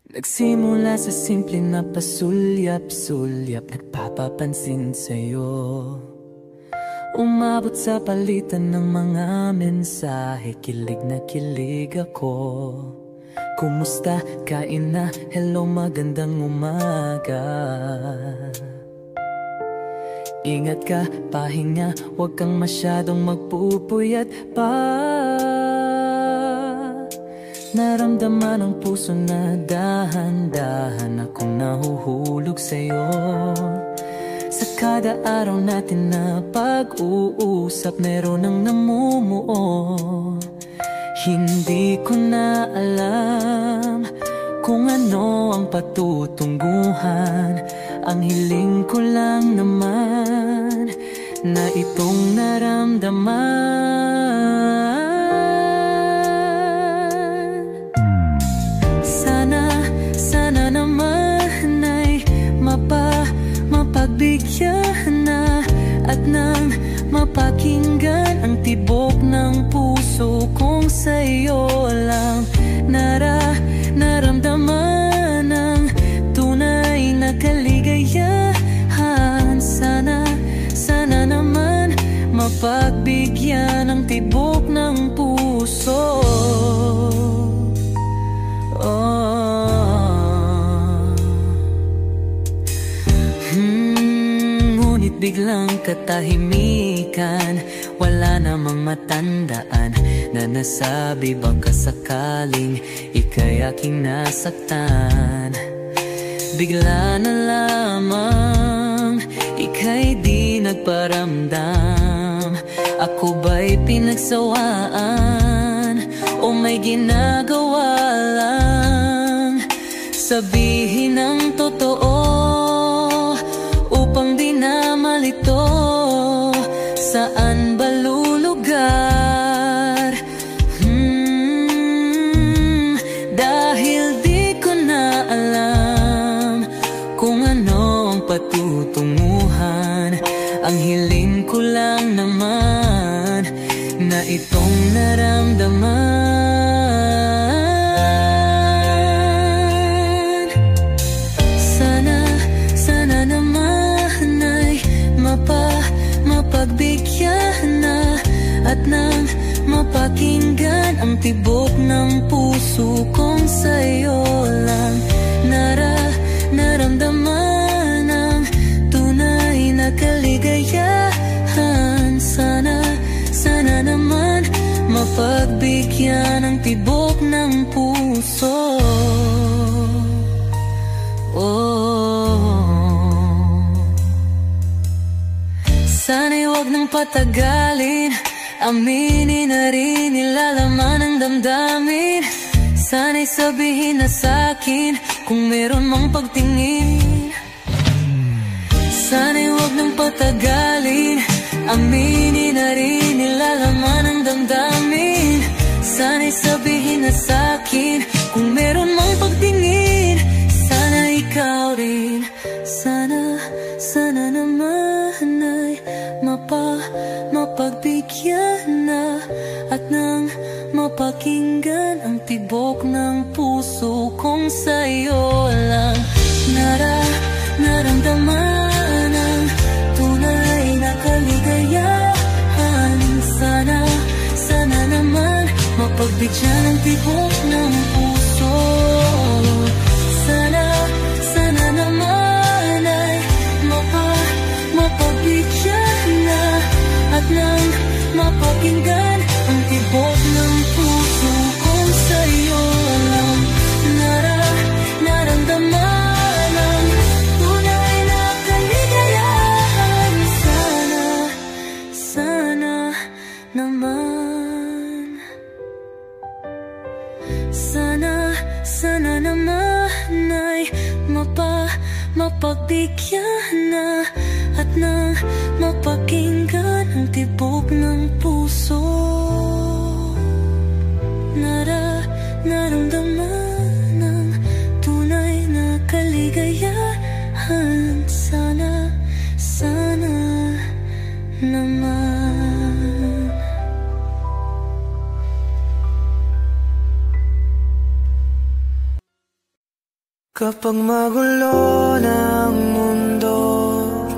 Nagsimula sa simple na pasulyap-sulyap, nagpapapansin sa'yo. Umabot sa palitan ng mga mensahe, kilig na kilig ako. Kumusta, kain na, hello, magandang umaga. Ingat ka, pahinga, huwag kang masyadong magpupuyat pa. Naramdaman ang puso na dahan-dahan akong nahuhulog sa'yo. Sa kada araw natin na pag-uusap, meron ang namumuo. Hindi ko na alam kung ano ang patutunguhan. Ang hiling ko lang naman na itong naramdaman. Sana naman ay mapagbigyan na at nang mapakinggan ang tibok ng puso kong sa'yo lang naramdaman ang tunay na kaligayahan. Sana naman mapagbigyan ang tibok ng puso. Ngunit biglang katahimikan, wala namang matandaan na nasabi baka sakaling ika'y aking nasaktan. Bigla na lamang ika'y di nagparamdam. Ako ba'y pinagsawaan o may ginagawa lang? Sabihin ang totoo upang di na malito. Saan ba lulugar? Dahil di ko na alam kung ano ang patutunguhan. Ang hiling ko lang naman na itong naramdaman. Sana naman ay mapagbigyan na at nang mapakinggan ang tibok ng puso kong sa'yo lang naramdaman ang tunay na kaligayahan. Sana naman mapagbigyan ang tibok ng puso. Sana'y huwag nang patagalin, aminin na rin nilalaman ang damdamin. Sana'y sabihin na sa'kin kung meron mang pagtingin. Sana'y huwag nang patagalin, aminin na rin nilalaman ang damdamin. Sana'y sabihin na sa'kin kung meron mang pagtingin. Sana ikaw rin, sana naman ay mapagbigyan na at nang mapakinggan ang tibok ng puso kong sa'yo lang naramdaman ang tunay na kaligayahan. Sana naman mapagbigyan ang tibok ng puso. Sana naman ay mapagbigyan na at nang mapakinggan ang tibok ng puso kong sa'yo lang naramdaman ang tunay na kaligayahan. Sana naman, sana naman ay mapagbigyan na at nang mapakinggan ang tibok ng puso. Naramdaman ang tunay na kaligayahan. Sana naman. Kapag magulo ng mundo,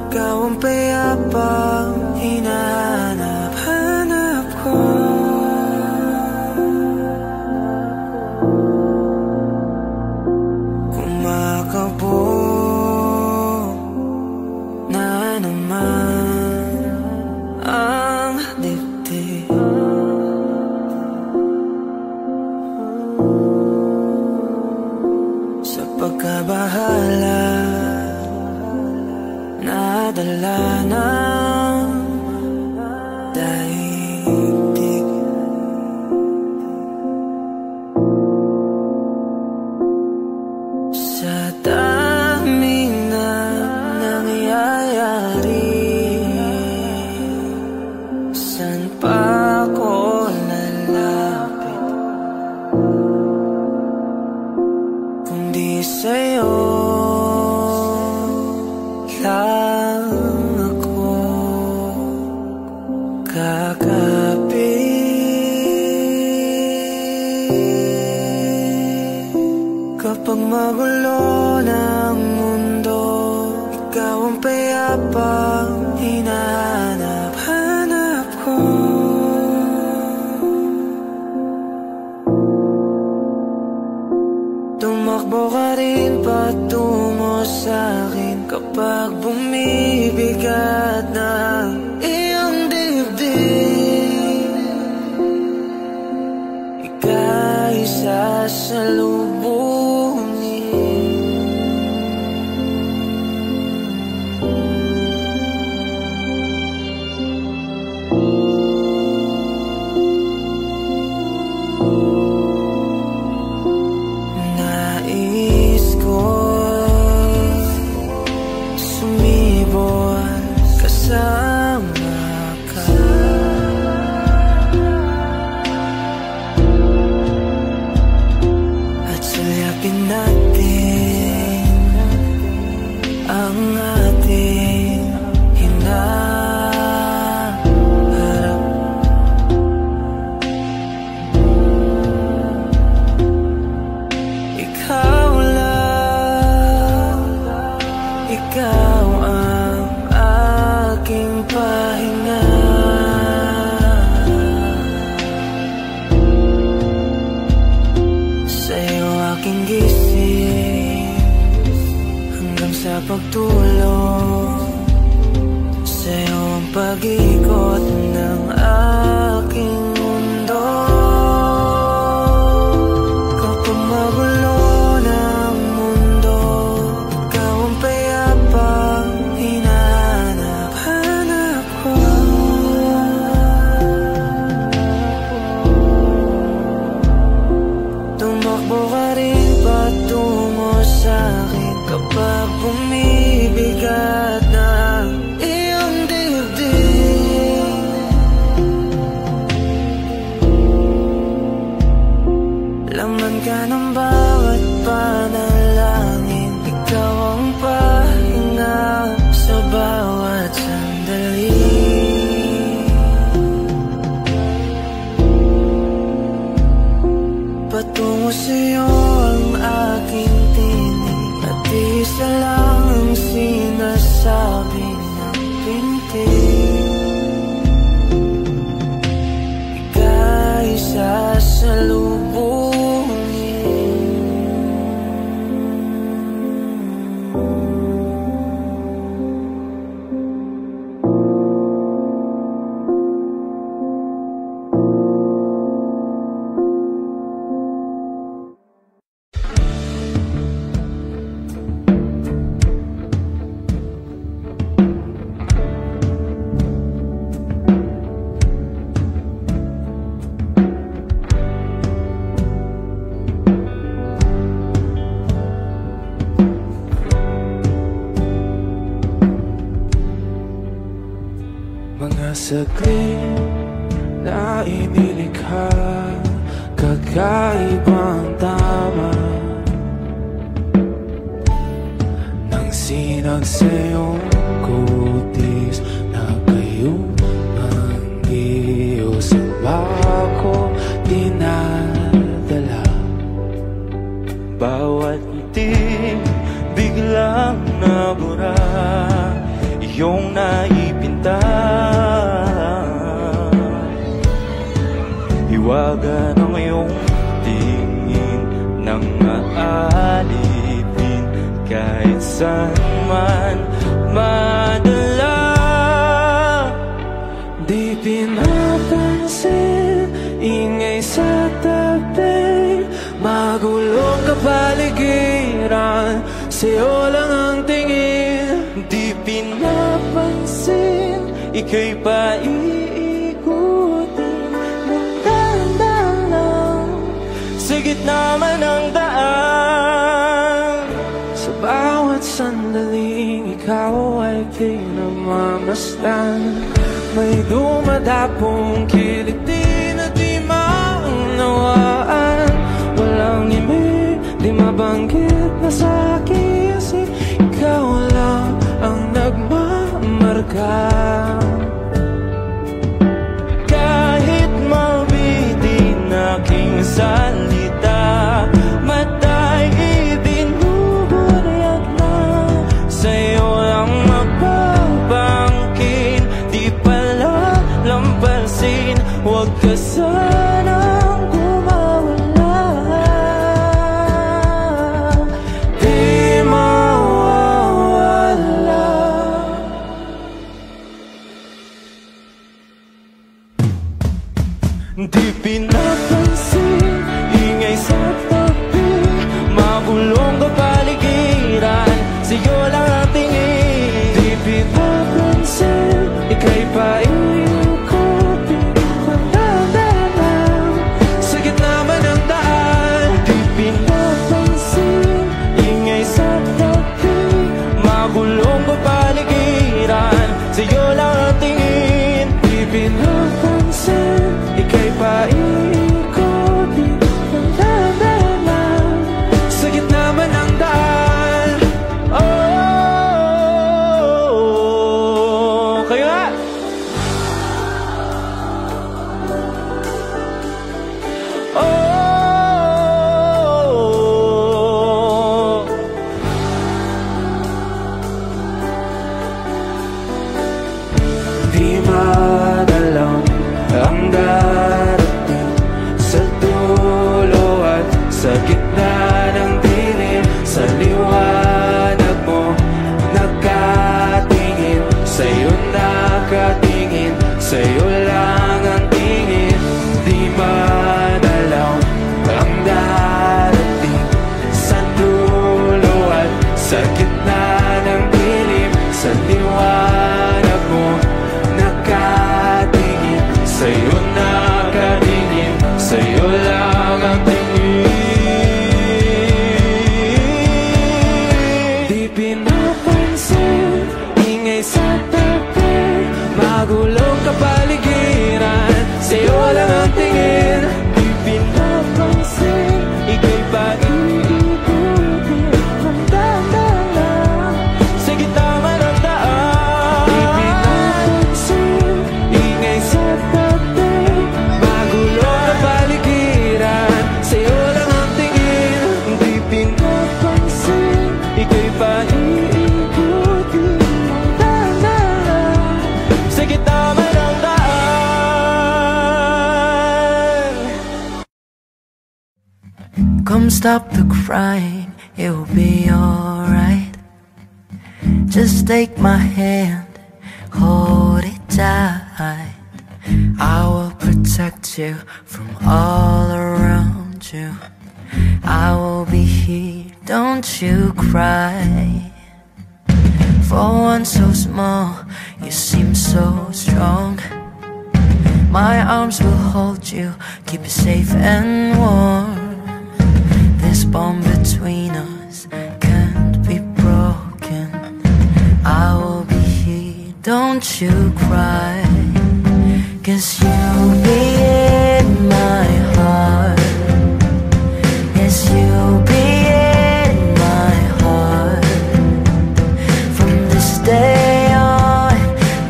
ikaw ang payapang hinahanap-hanap ko. Kumakabog na naman ang dibdib. Sa pagkabahala, nadala ng daigdig. Sa dami na nangyayari, saan pa ako lalapit kundi sa'yo lang ako kakapit. Kapag magulo ng mundo, ikaw ang payapang hinahanap-hanap ko. Tumakbo ka rin patungo sa'kin kapag bumibigat na iyong dibdib. Ika'y sasalubungin. Nais ko sumibol kasama ka. At sulyapin natin ang ating hinaharap. Ikaw lang, ikaw ang aking pahinga. Sa'yo aking gising hanggang sa pagtulog. Sa'yo ang pag-ikot ng aking mundo. Kapag magulo ng mundo, ikaw ang payapang hinahanap-hanap ko. Tumakbo ka rin patungo sa'kin kapag bumibigat na iyong dibdib. Laman ka ng bawat panalangin, ikaw ang pahinga sa bawat sandali. Patungo sa'yo ang aking tinig, at isa lang ang sinasabi ng pintig. Ika'y sasalubungin. Mga saglit na inilikha, kakaibang tama nang sinag sa iyong kutis na kayong ang iyos ang bako dinadala. Bawat munting biglang nabura, iyong naipinta. Hiwaga ng iyong tingin nang aalipin kahit saan man madala. Di pinapansin, ingay sa tabi, magulong kapaligiran, sa'yo lang ang tingin. Di pinapansin, ika'y paiikutin ng dahan-dahan lang sa gitna man ng daan. Sa bawat sandaling ikaw ay pinagmamasdan, may dumadapong kiliti na di maunawaan. Walang ibig, di mabanggit na sa aking isip, ikaw lang ang nagmamarka. Kahit mabitin aking salita, matay ibinuburyat na, sa'yo lang mapapangkin. Di pala lampasin, huwag ka sanang kumawala. Di mawawala. Di pinapansin, ingay sa tabi, magulong kapaligiran, sa'yo lang ang tingin. Di pinapansin, ika'y paiikutin ng dahan-dahan sa gitna man ng daan. Di pinapansin, ingay sa tabi, magulong kapaligiran, sa'yo lang ang tingin. Di pinapansin, ika'y paiikutin ng dahan-dahan sa gitna man ng daan. Oh, kayo nga! Oh, di madalaw ang darating sa dulo at sa gitna ng dilim. Sa liwanag mo nakatingin, sa'yo nakatingin, sa'yo lang ang tingin. Di madalaw ang darating sa dulo at sa gitna ng dilim. Sa liwanag mo nakatingin, sa'yo nakatingin, sa'yo lang ang tingin. Di pinapansin, ingay sa tabi, magulong kapaligiran, sa'yo lang ang tingin. Di pinapansin, ika'y paiikutin ng dahan-dahan sa gitna man ng daan. Di pinapansin, ingay sa tabi, magulong kapaligiran, sa'yo lang ang tingin. Di pinapansin, ika'y paiikutin ng dahan-dahan sa gitna man ng daan. Come stop the crying, it will be alright. Just take my hand, hold it tight. I will protect you from all around you. I will be here, don't you cry. For one so small, you seem so strong. My arms will hold you, keep you safe and warm. This bond between us can't be broken. I will be here, don't you cry. 'Cause you'll be in my heart. Yes, you'll be in my heart. From this day on,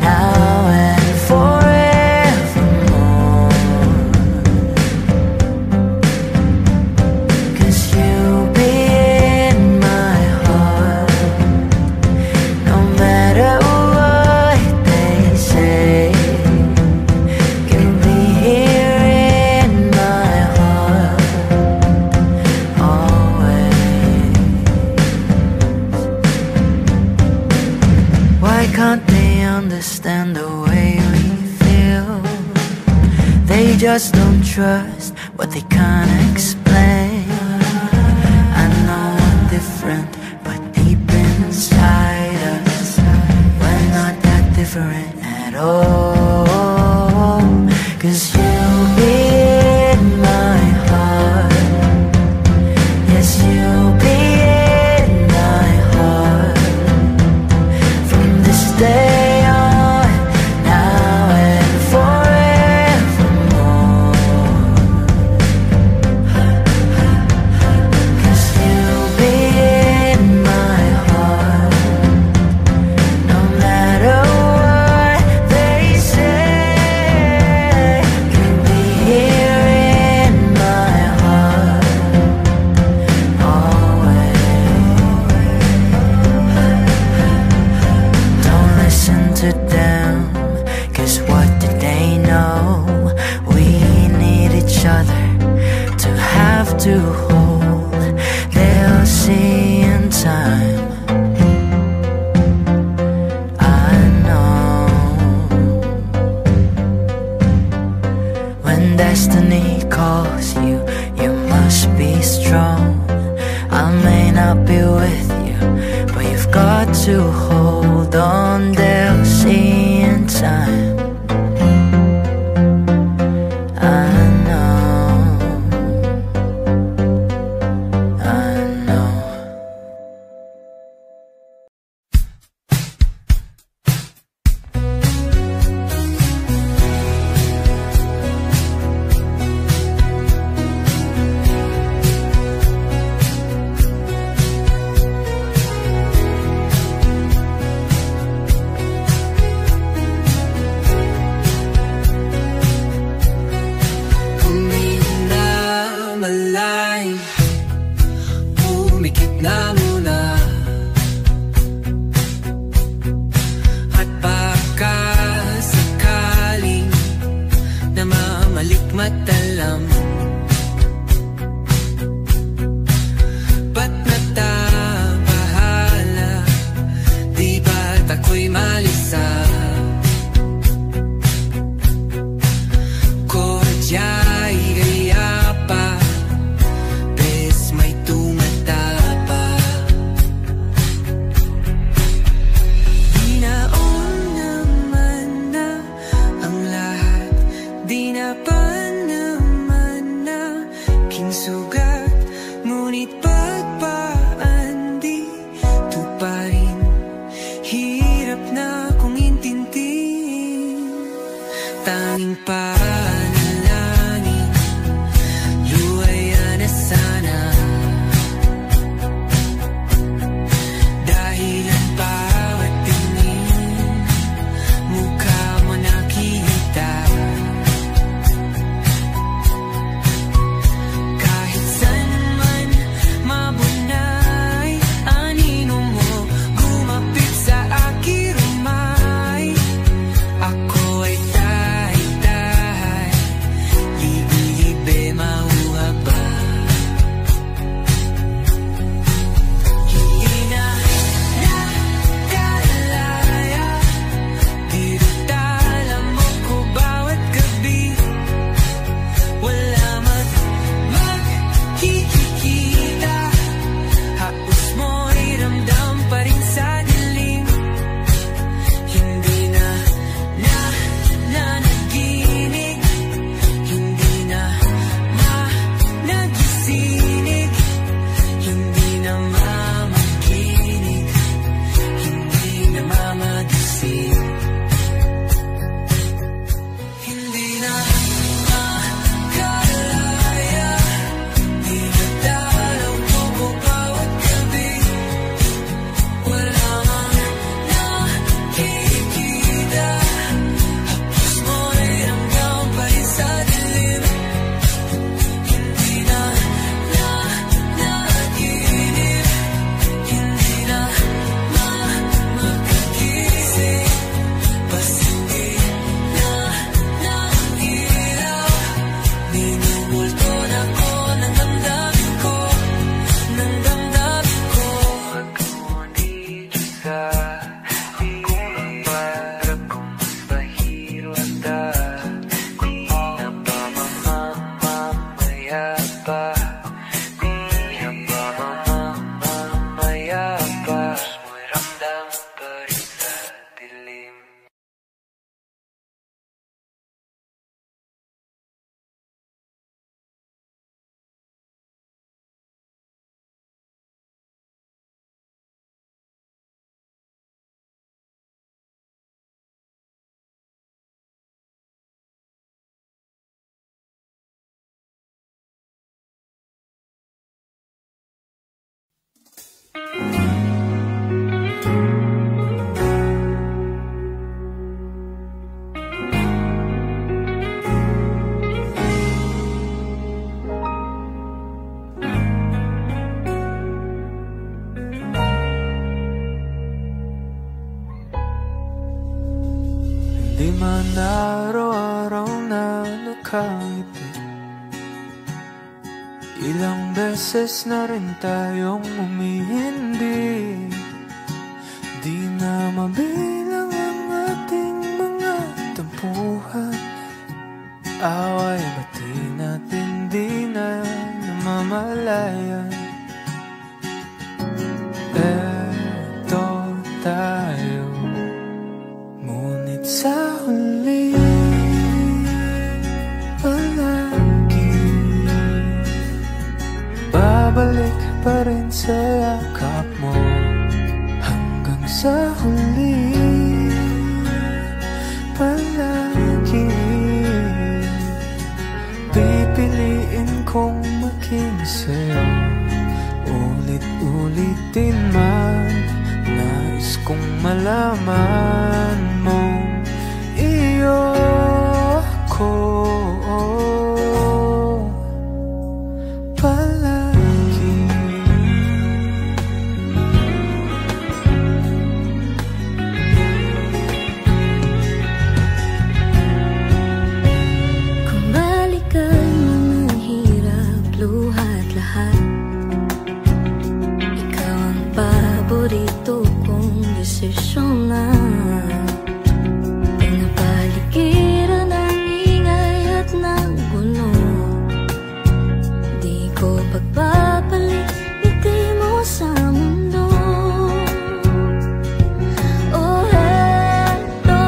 now and forevermore. 'Cause you'll be in understand the way we feel. They just don't trust what they can't explain. I know we're different, but deep inside us, we're not that different at all. 'Cause you in my heart, yes, you'll be in my heart from this day on, now and forevermore. 'Cause you'll be in my heart, no matter what they say. You'll be here in my heart, always. Don't listen to them, 'cause what did they know? We need each other to have to hold. They'll see in time, I know. When destiny calls you, you must be strong. I may not be with you, but you've got to hold on. They'll see in time, I know, I know. Hindi na malay, umikit na muna. At baka sakaling namamalikmatalam, ba't natabahala? Di ba't ako'y malisa? Kodya'y gaya pa, bes may tumatapa. Dinaon naman na ang lahat, di na pa naman na kinsugat. Ngunit pagpaan dito pa rin, hirap na kong intindihin. Tanging panalangin, luwaya na sana. Dahil ang bawat tingin, mukha mo nakita. Kahit saan man mabunay, anino mo gumapit sa aking rumay. Ako ay tahi-tahay, naman araw-araw na nakangiti. Ilang beses na rin tayong umihindi. Di na mabilang ang ating mga tampuhan. Away bati natin di na namamalayan. Eto tayo, ngunit sa huli palagi babalik pa rin sa yakap mo. Hanggang sa huli palagi pipiliin kong maging sa'yo. Ulit-ulitin man, nais kong malaman mo iyo ako palagi. Kung balikan mga hirap, luha at lahat, ikaw ang paborito kong desisyon na. Pinapaligiran ng ingay at ng gulo, di ko pagpapalit ngiti mo sa mundo. Oh, eto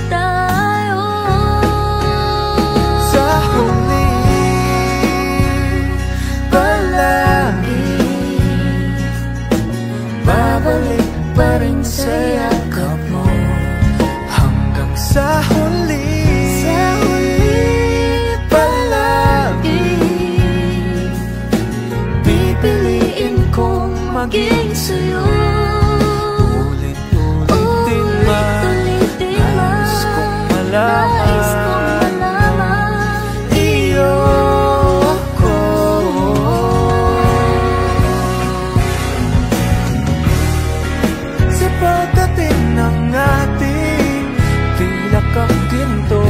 tayo. Sa huli palagi babalik pa rin sa yakap mo. Hanggang sa huli palagi pipiliin kong maging sa'yo. Ulit-ulitin man, nais kong malaman iyo ako. Sa pagdating ng ating pilak ang ginto,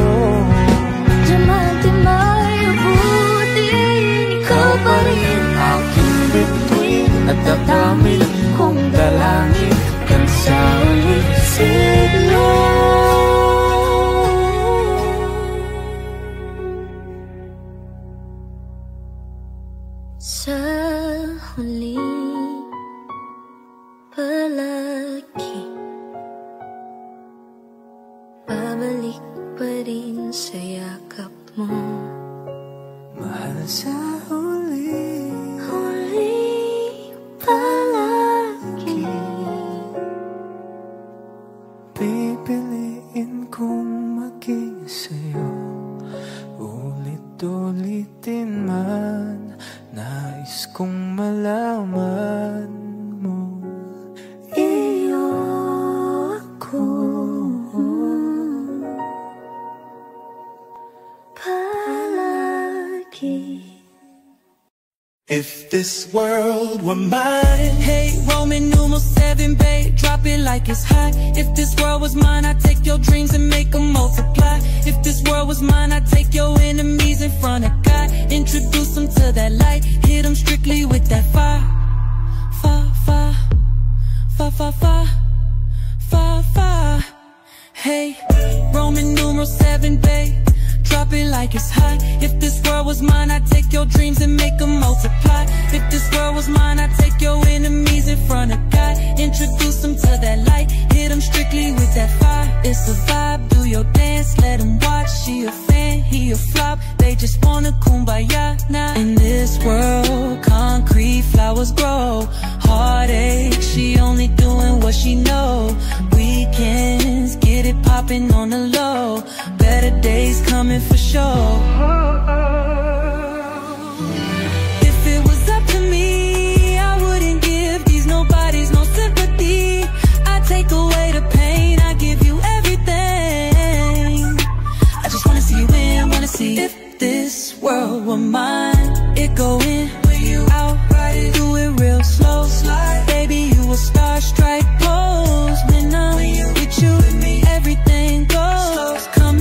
Diamante may abutin, ikaw pa rin aking bituin at dadamit kong dalangin hanggang sa ulit siglo. sa huli palagi babalik pa rin sa yakap mo. Mahal sa huli Palagi pipiliin kong maging sa'yo. Ulit-ulitin man, nais kong malaman mo iyo ako palagi. If this world were mine, Hey, Roman numeral 7, babe, drop it like it's hot. If this world was mine, I'd take your dreams and make them multiply. If this world was mine, I'd take your enemies in front of God, introduce them to that light, hit them strictly with that fire. Fire, fire, fire, fire, fire, fire, fire. Hey, Roman numeral 7, babe, drop it like it's hot. If this world was mine, I'd take your dreams and make them multiply. If this world was mine, I'd take your enemies in front of God, introduce them to that light, hit them strictly with that fire. It's a vibe, do your dance, let them watch. She a fan, he a flop, they just wanna kumbaya now. In this world, concrete flowers grow, heartache, she only doing what she know. Weekends, get it popping on the low, better days coming for sure. If it was up to me, I wouldn't give these nobodies no sympathy. I'd take away the pain, I'd give you everything. I just wanna see you win, wanna see. If this world were mine, it go in, out, do it real slow. Baby, you a star, strike pose. When I'm with you, everything goes. Come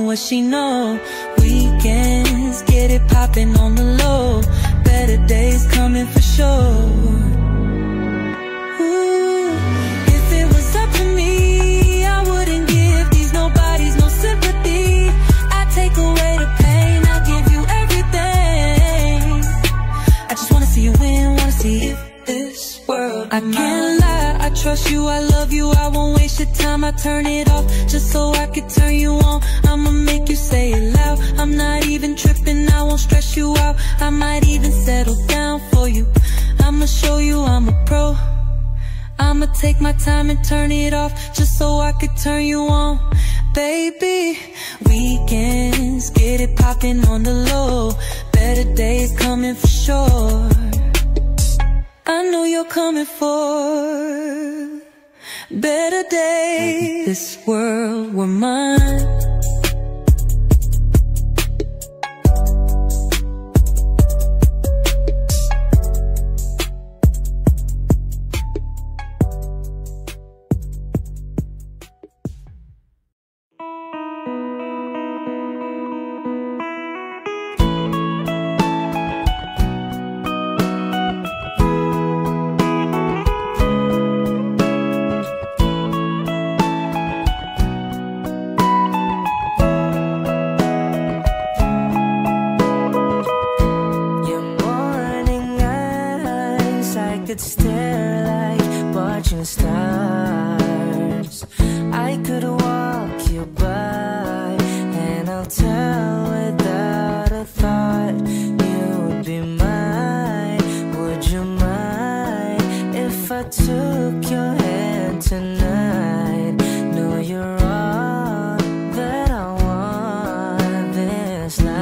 what she know. Weekends, get it poppin' on the low. Better days coming for sure. Ooh, if it was up to me, I wouldn't give these nobodies no sympathy. I'd take away the pain, I'll give you everything. I just wanna see you win, wanna see if this world. I can't lie, I trust you, I love you, I won't waste your time. I turn it off just so I could turn you on. I'ma make you say it loud. I'm not even tripping, I won't stress you out. I might even settle down for you. I'ma show you I'm a pro. I'ma take my time and turn it off just so I could turn you on. Baby, weekends, get it poppin' on the low. Better days coming for sure. I know you're coming for better days. This world were mine. Could stare like watching stars. I could walk you by, and I'll tell without a thought you would be mine. Would you mind if I took your hand tonight? No, you're all that I want this life.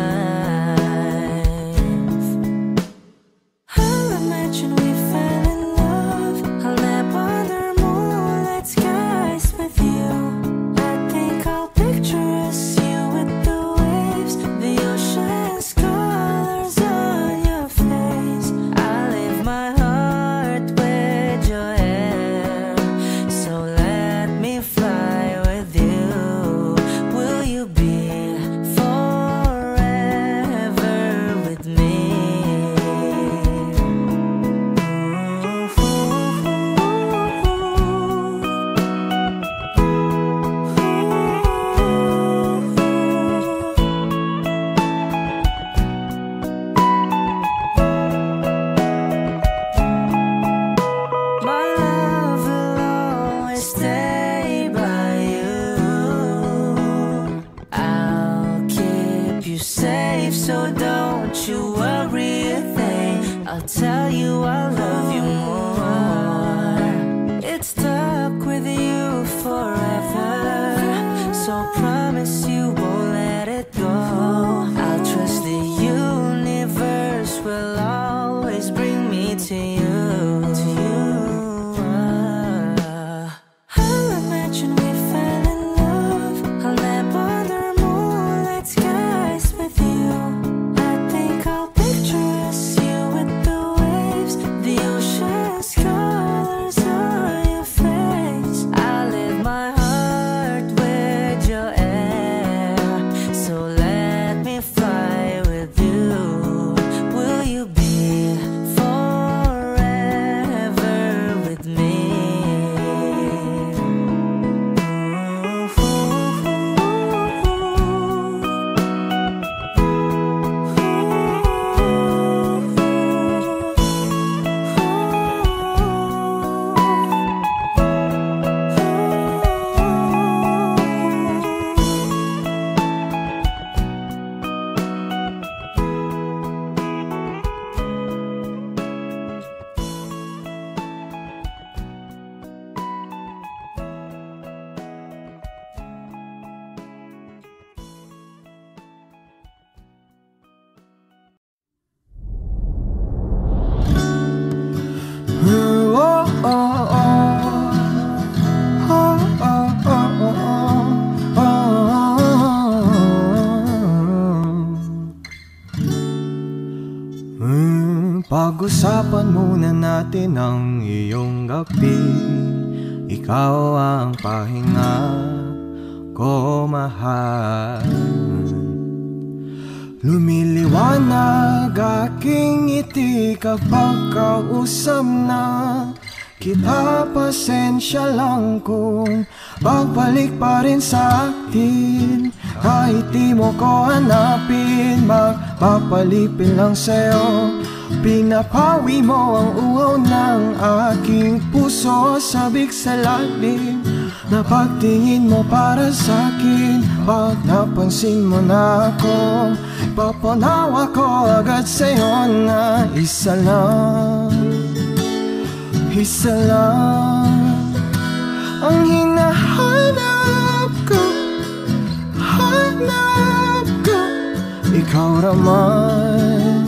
I'll imagine we fell in love. I'll nap under moonlit skies with you. I think I'll picture us, you with the waves, the ocean's colors on your face. I leave my heart with your hair, so let me fly with you. Will you be forever with me? My love will always stay by you. I'll keep you safe, so don't you worry a thing. I'll tell you I love you more. It's stuck with you forever, so promise you won't let it go. I'll trust the universe will always bring me to you. I'll imagine we fell in love. I'll nap under moonlit skies with you. I think I'll picture us, you with the waves, the ocean's colors on your face. I leave my heart with your air, so let me fly with you. Will you be forever with me? Pag-usapan muna natin ang iyong gabi. Ikaw ang pahinga ko mahal. Lumiliwanag aking ngiti kapag kausap na kita. Pasensya lang kung pagbalik pa rin sa akin. Kahit di mo ko hanapin, magpapalipin lang sa'yo. Pinapawi mo ang uhaw ng aking puso, sabik sa lalim na pagtingin mo para sa'kin. Pag napansin mo na ako, papanawa ko agad sa'yo na isa lang ang hinahanap ko. Hanap ko, ikaw raman.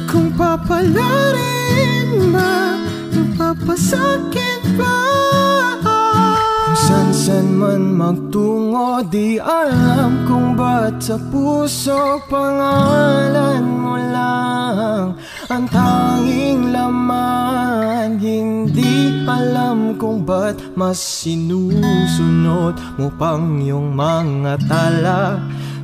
Kung papalarin ba, kung papasakit ba, kung san man magtungo, di alam kung ba't sa puso pangalan mo lang ang tanging laman. Hindi alam kung ba't mas sinusunod mo pang yung mga tala.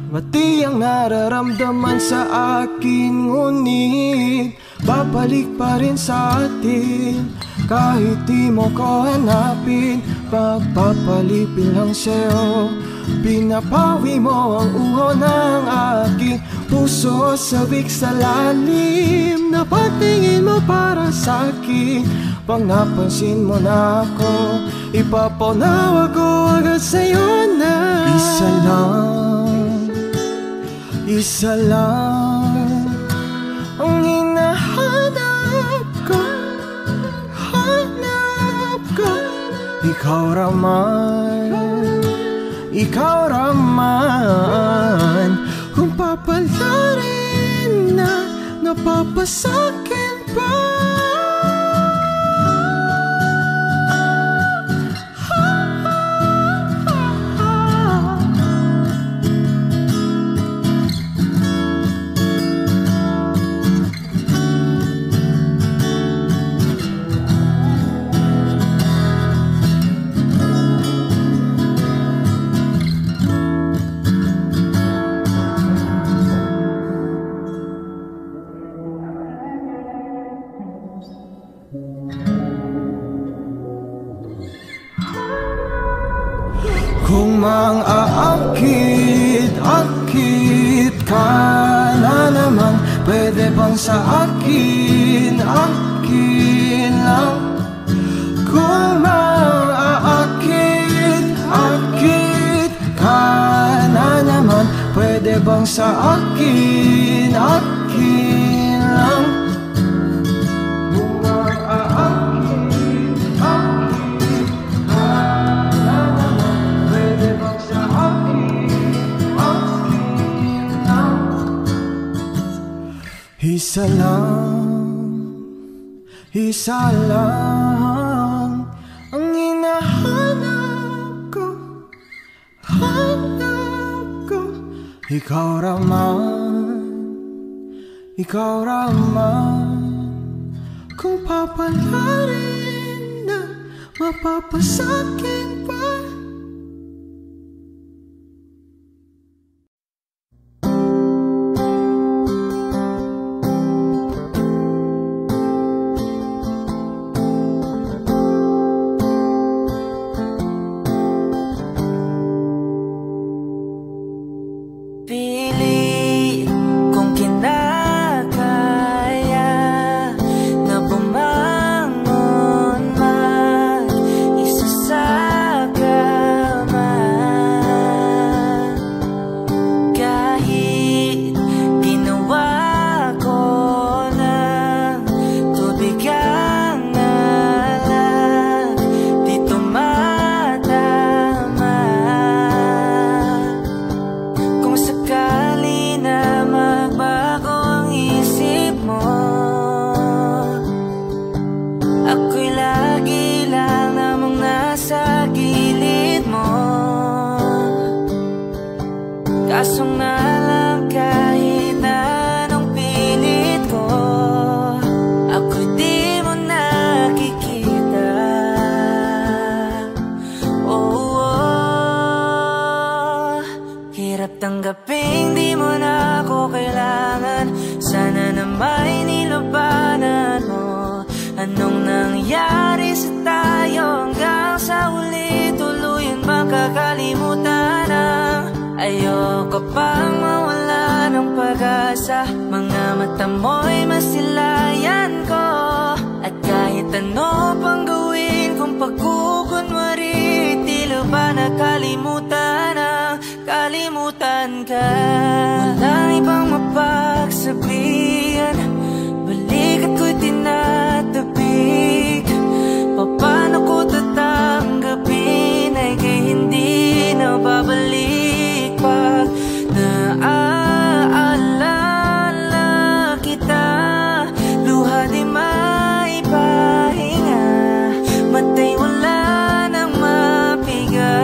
Mati ang nararamdaman sa akin, ngunit babalik pa rin sa atin. Kahit di mo ko hanapin, pagpapalipin lang sa'yo. Pinapawi mo ang uho ng aking puso, sabik sa lalim na pagtingin mo para sa'kin. Pag napansin mo na ako, ipapaunawa ko agad sa'yo na isa lang ang hinahanap ko. Hanap ko, ikaw raman. Kung papalarin na napapasakin pa, kung mang-aakit ka na naman, pwede bang sa akin lang? Kung mang-aakit ka na naman, pwede bang sa akin lang? Isa lang ang hinahanap ko. Hanap ko, ikaw raman. Kung papalarin na mapapasakin pa. Isa sa mo'y masilayan ko. At kahit ano pang gawin kung pagkukunwari, tila ba nakalimutan ka. Walang ibang mapagsabihan, balikat ko'y tinatabik. Paano ko tatanggapin ay kay hindi na babalik pag naaalala kita. Luha di maipahinga, matay wala nang mapiga.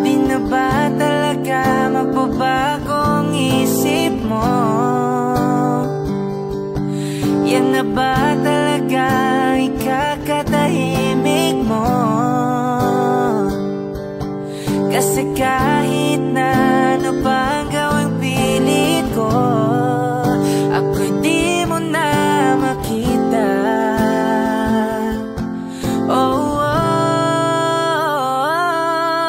Di na ba talaga magbabagong isip mo? Yan na ba talaga ikakatahimik mo? Kasi kahit na ano pang gawing pilit ko, ako'y di mo na makita.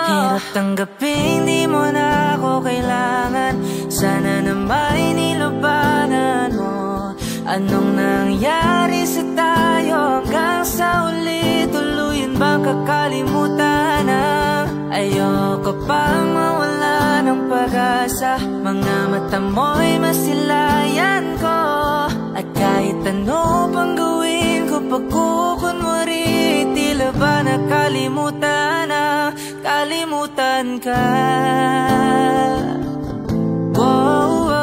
Hirap tanggapin di mo na ako kailangan. Sana na may nilabanan mo. Anong nangyari sa tayo hanggang sa uli? Tuluyan bang kakalimutan na? Ayoko pang mawala ng pag-asa. Mga mata mo'y masilayan ko. At kahit ano pang gawin ko pagkukunwari, tila ba nakalimutan ka. Whoa, whoa,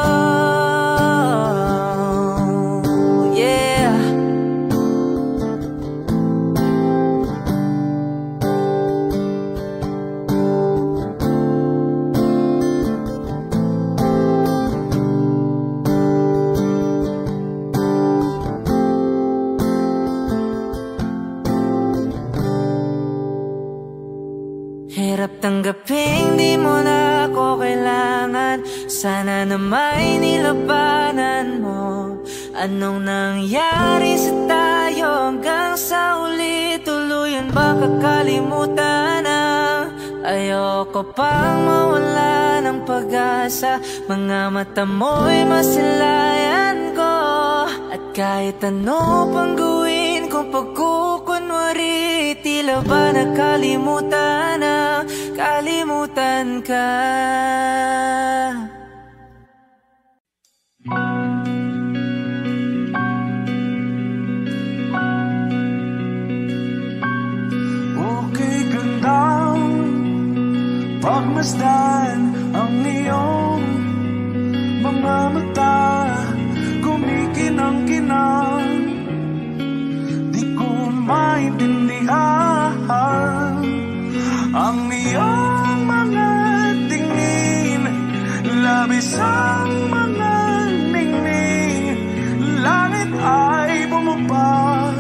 yeah. Hirap tanggapin di mo na ako kailangan. Sana na may nilabanan mo. Anong nangyari sa tayo hanggang sa uli? Tuluyan ba kakalimutan na? Ayoko pang mawala ng pag-asa. Mga mata mo'y masilayan ko. At kahit ano pang gawin kung pagkukunwari, tila ba nakalimutan ka. Okay, gandang pagmasdan ang iyong mga mata, kumikinang-kinang. Di ko maintindihan ang iyong mga tingin, labis ang mga ningning. Langit ay bumaba,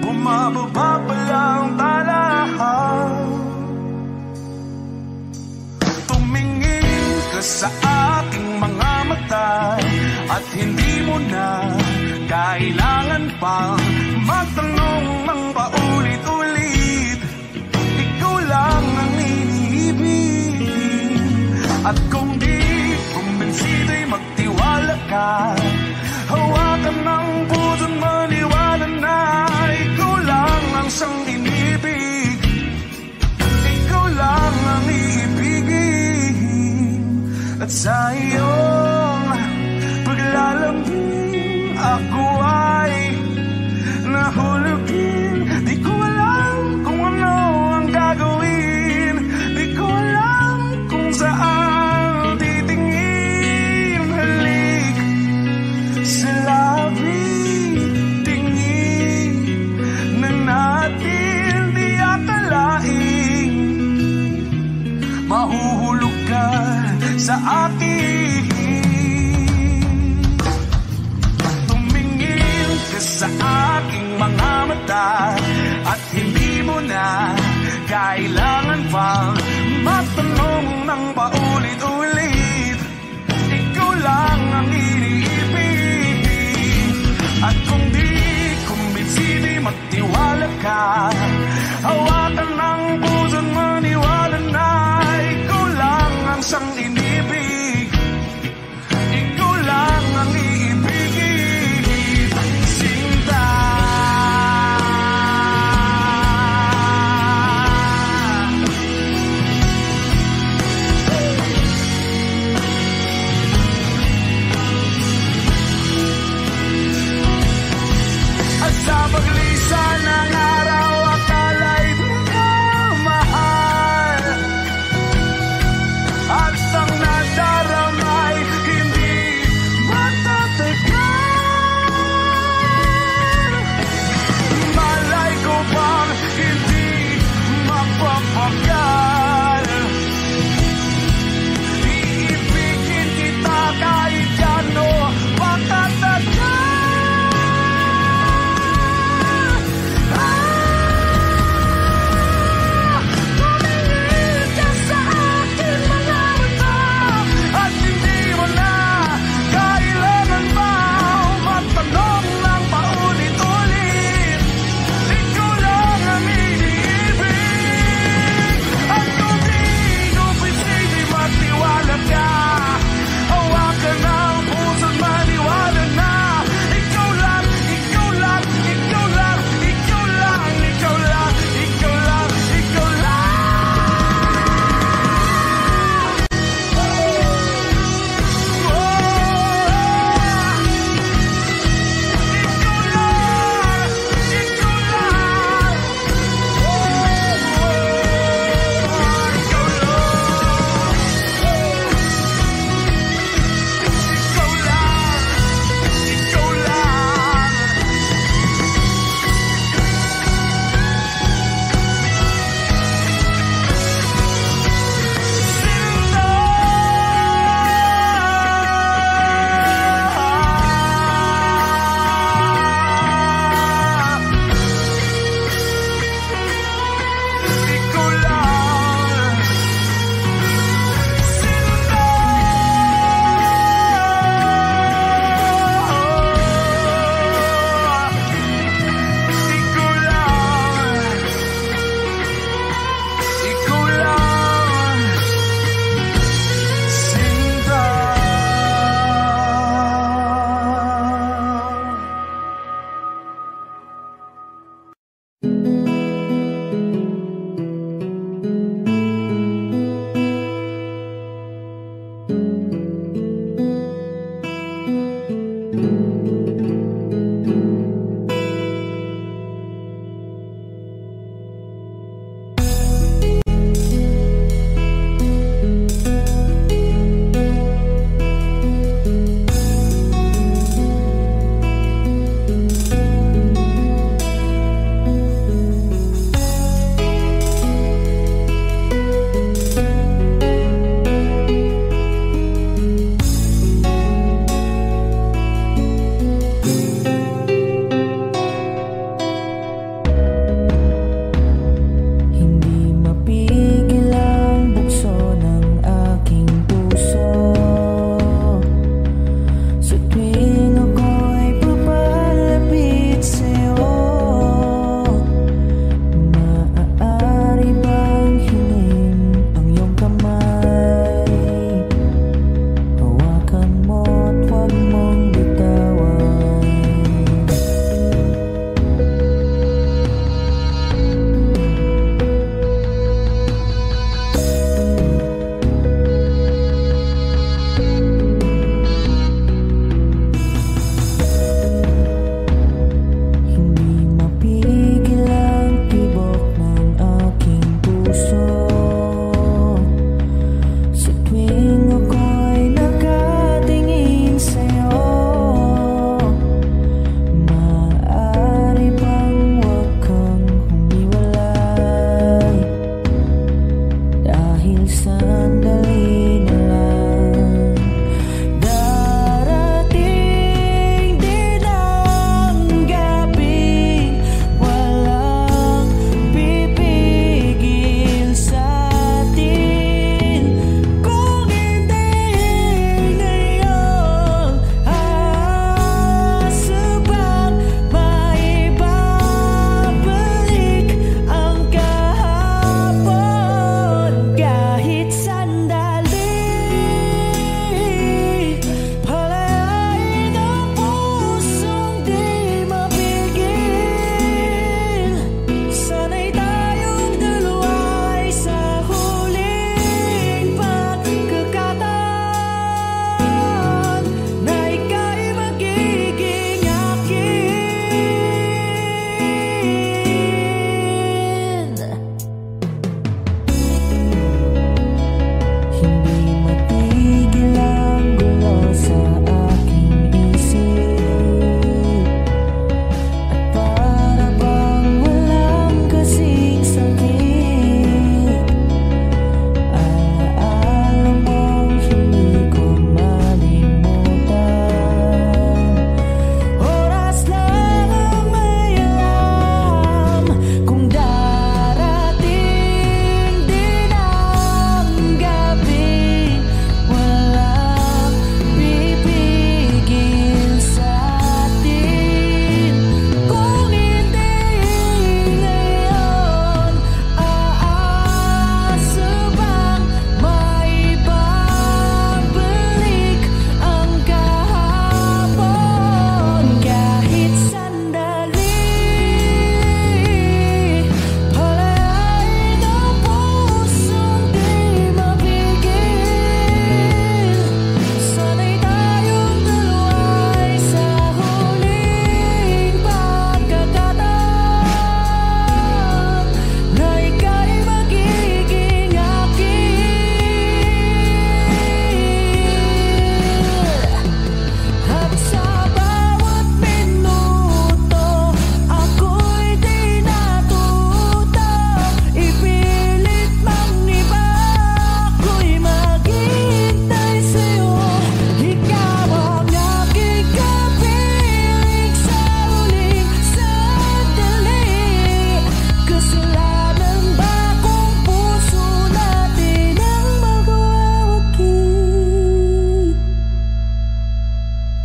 bumababa pa lang talahaw. Tumingin ka sa aking mga mata at hindi mo na kailangan pang magtanong ng paulit-ulit. Ikaw lang ang iniibig. At kung di kumbinsido'y magtiwala ka, hawakan ng puso't maniwala na ikaw lang ang siyang inibig. Ikaw lang ang iibigin. At sa iyong paglalambing ako ay nahulugin. Di ko alam kung ano ang gagawin. Di ko alam kung saan titingin. Halik sa labi, tingin na natin di akalain. Mahuhulog ka sa akin. Tumingin ka sa aking mga mata at hindi mo na kailangan pang magtanong ng paulit-ulit. Ikaw lang ang iniibig. At kung di kumbinsido'y magtiwala ka, hawakan ng puso't maniwala na ikaw lang ang siyang inibig.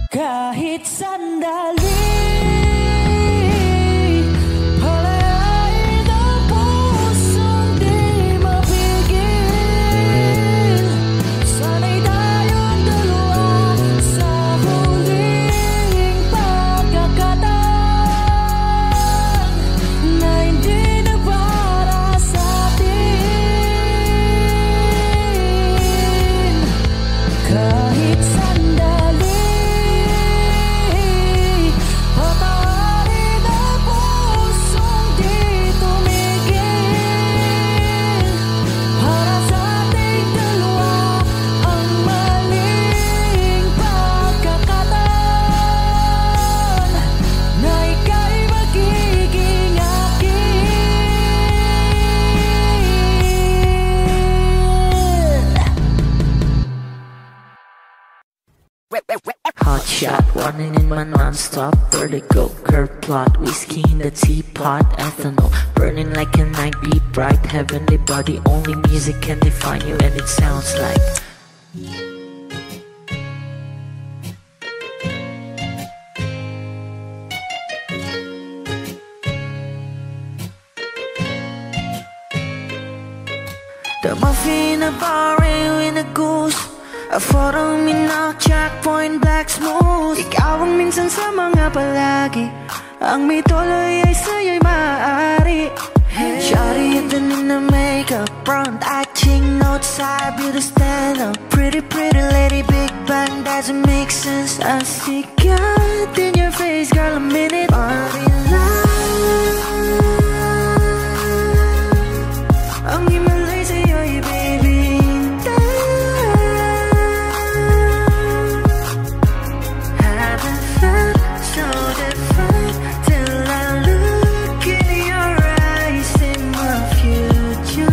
Kahit sandali running in my non-stop vertigo. Curve plot, whiskey in the teapot, ethanol burning like a night, be bright, heavenly body. Only music can define you, and it sounds like the muffin in a bar in a goose. A photo mina, checkpoint, black smooth. Ikaw ang minsan sa mga palagi. Ang may tuloy ay sa'yo'y maaari. Shawty, ito in the makeup, front acting, outside, beauty stand up. Pretty, pretty lady, big bang, doesn't make sense. I see God in your face, girl, a minute. Body love. Ang himalay sa'yo'y baby. Haven't felt so different till I look in your eyes, in my future.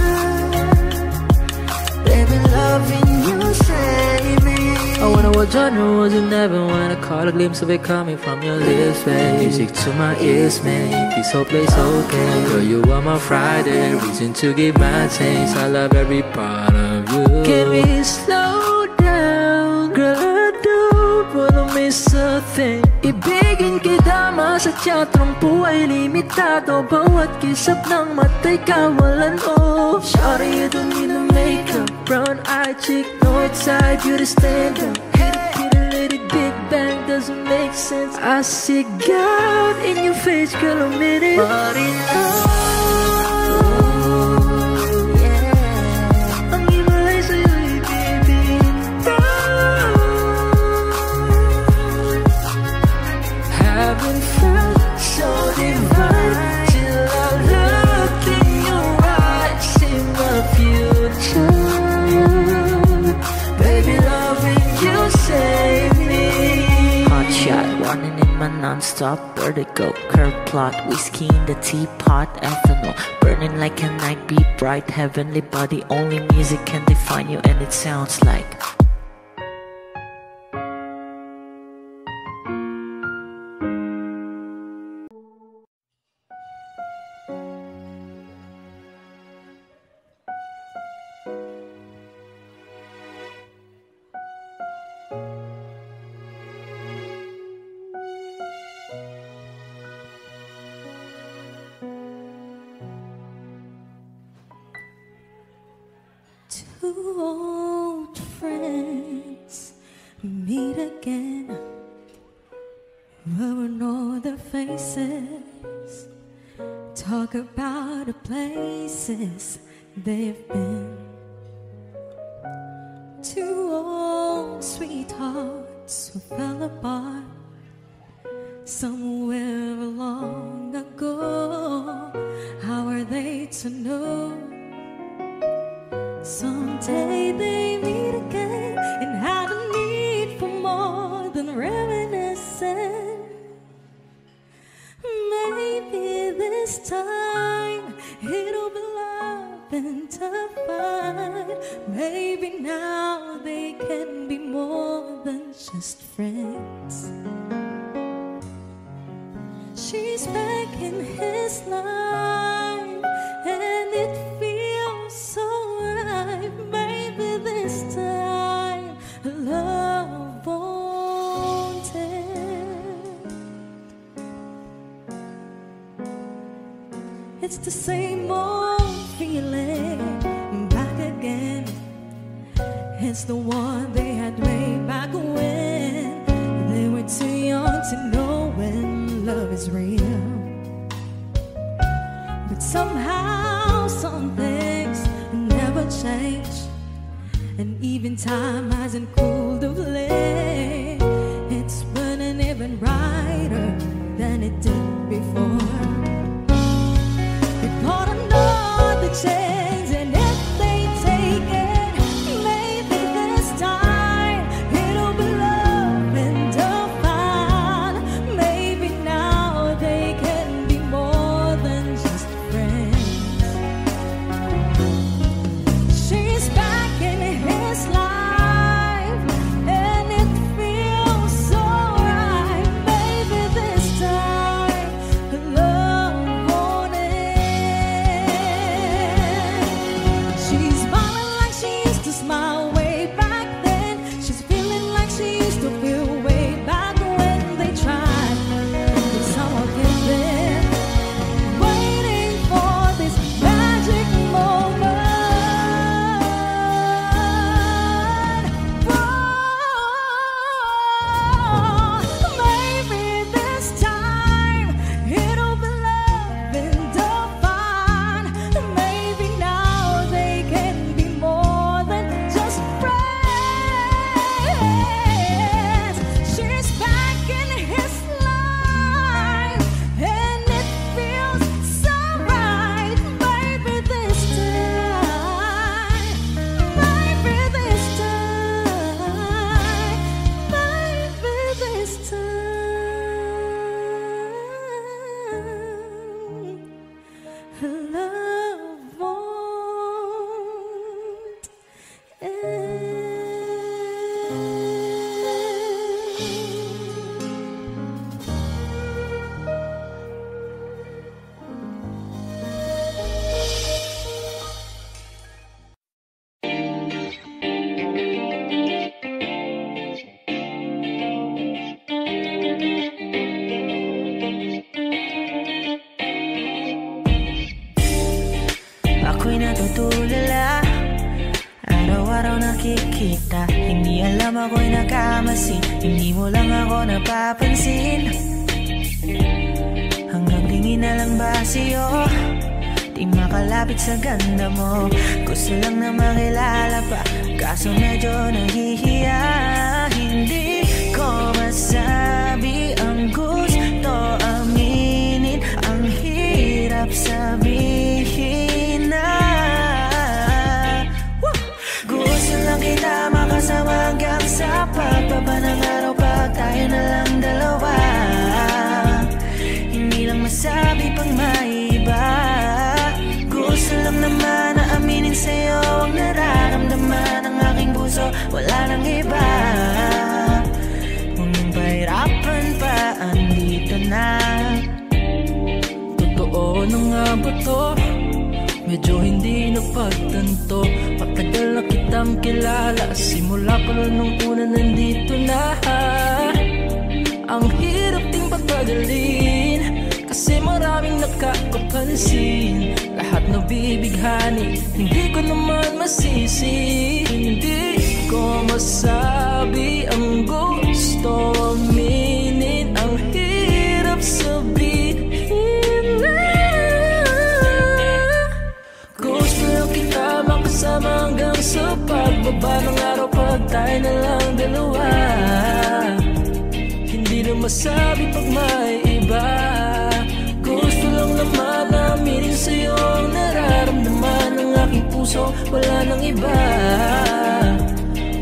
Baby, loving you save me. I wonder what genre was in heaven when I caught a glimpse of it coming from your lips, babe. Music to my ears, man. This whole place okay. Girl, you are my Friday, reason to give my taste. I love every part of you. Can we slow down? Girl, I don't wanna miss a thing. Ibigin kita, masadya trumpo ay limitado. Bawat kisap ng mata'y kawalan, oh. Shawty, you don't need no makeup, brown-eyed chick, north-side, beauty stand-up. Pretty lady, big bang, doesn't make sense. I see God in your face, girl, a minute. Body love. Ang himalay sa'yo'y baby. Haven't felt so divine till I look in your eyes, in my future. Baby, loving you save me. Hot shot, running in my non-stop vertigo. Curve plot, whiskey in the teapot, ethanol burning like a night, be bright, heavenly body. Only music can define you, and it sounds like two old friends meet again, rubbing all their faces, talk about the places they've been. Two old sweethearts who fell apart somewhere long ago. How are they to know? Someday they meet again and have a need for more than reminiscing. Maybe this time it'll be love and divine. Maybe now they can be more than just friends. She's back in his life and it feels so right. Maybe this time love won't end. It's the same old feeling back again. It's the one they had way back when they were too young to know when love is real. But somehow some things never change, and even time hasn't cooled of late. It's burning even brighter than it did before. They got another chance, and if they take it, maybe this time it'll be love and divine. Maybe now they can be more than just friends. She's back in his life, and it feels natutulala. Araw-araw nakikita, hindi alam ako'y nagkamasi. Hindi mo lang ako napapansin. Hanggang tingin na lang ba sa'yo, di makalapit sa ganda mo. Gusto lang na makilala pa, kaso medyo nahihiya. Hindi ko masabi ang gusto aminin, ang hirap sabihin na. Gusto lang kita makasama hanggang sa pagbaba ng araw, pag tayo na lang dalawa. Hindi lang masabi pang may iba. Gusto lang naman na aminin sa'yo ang nararamdaman ng aking puso, wala nang iba. Huwag nang pahirapan pa, andito na. Totoo na nga ba to? Medyo hindi napagtanto. Matagal na kitang kilala, simula pa lang nung una nandito na. Ang hirap ding patagalin, kasi maraming nakakapansin. Lahat nabibighani, hindi ko naman masisi. Hindi ko masabi ang gusto aminin, ang hirap sabihin na. Gusto lang kita makasama hanggang sa pagbaba ng araw, pag tayo na lang dalawa. Hindi na masabi pag may iba. Gusto lang naman na aminin sa'yo ang nararamdaman ng aking puso, wala nang iba.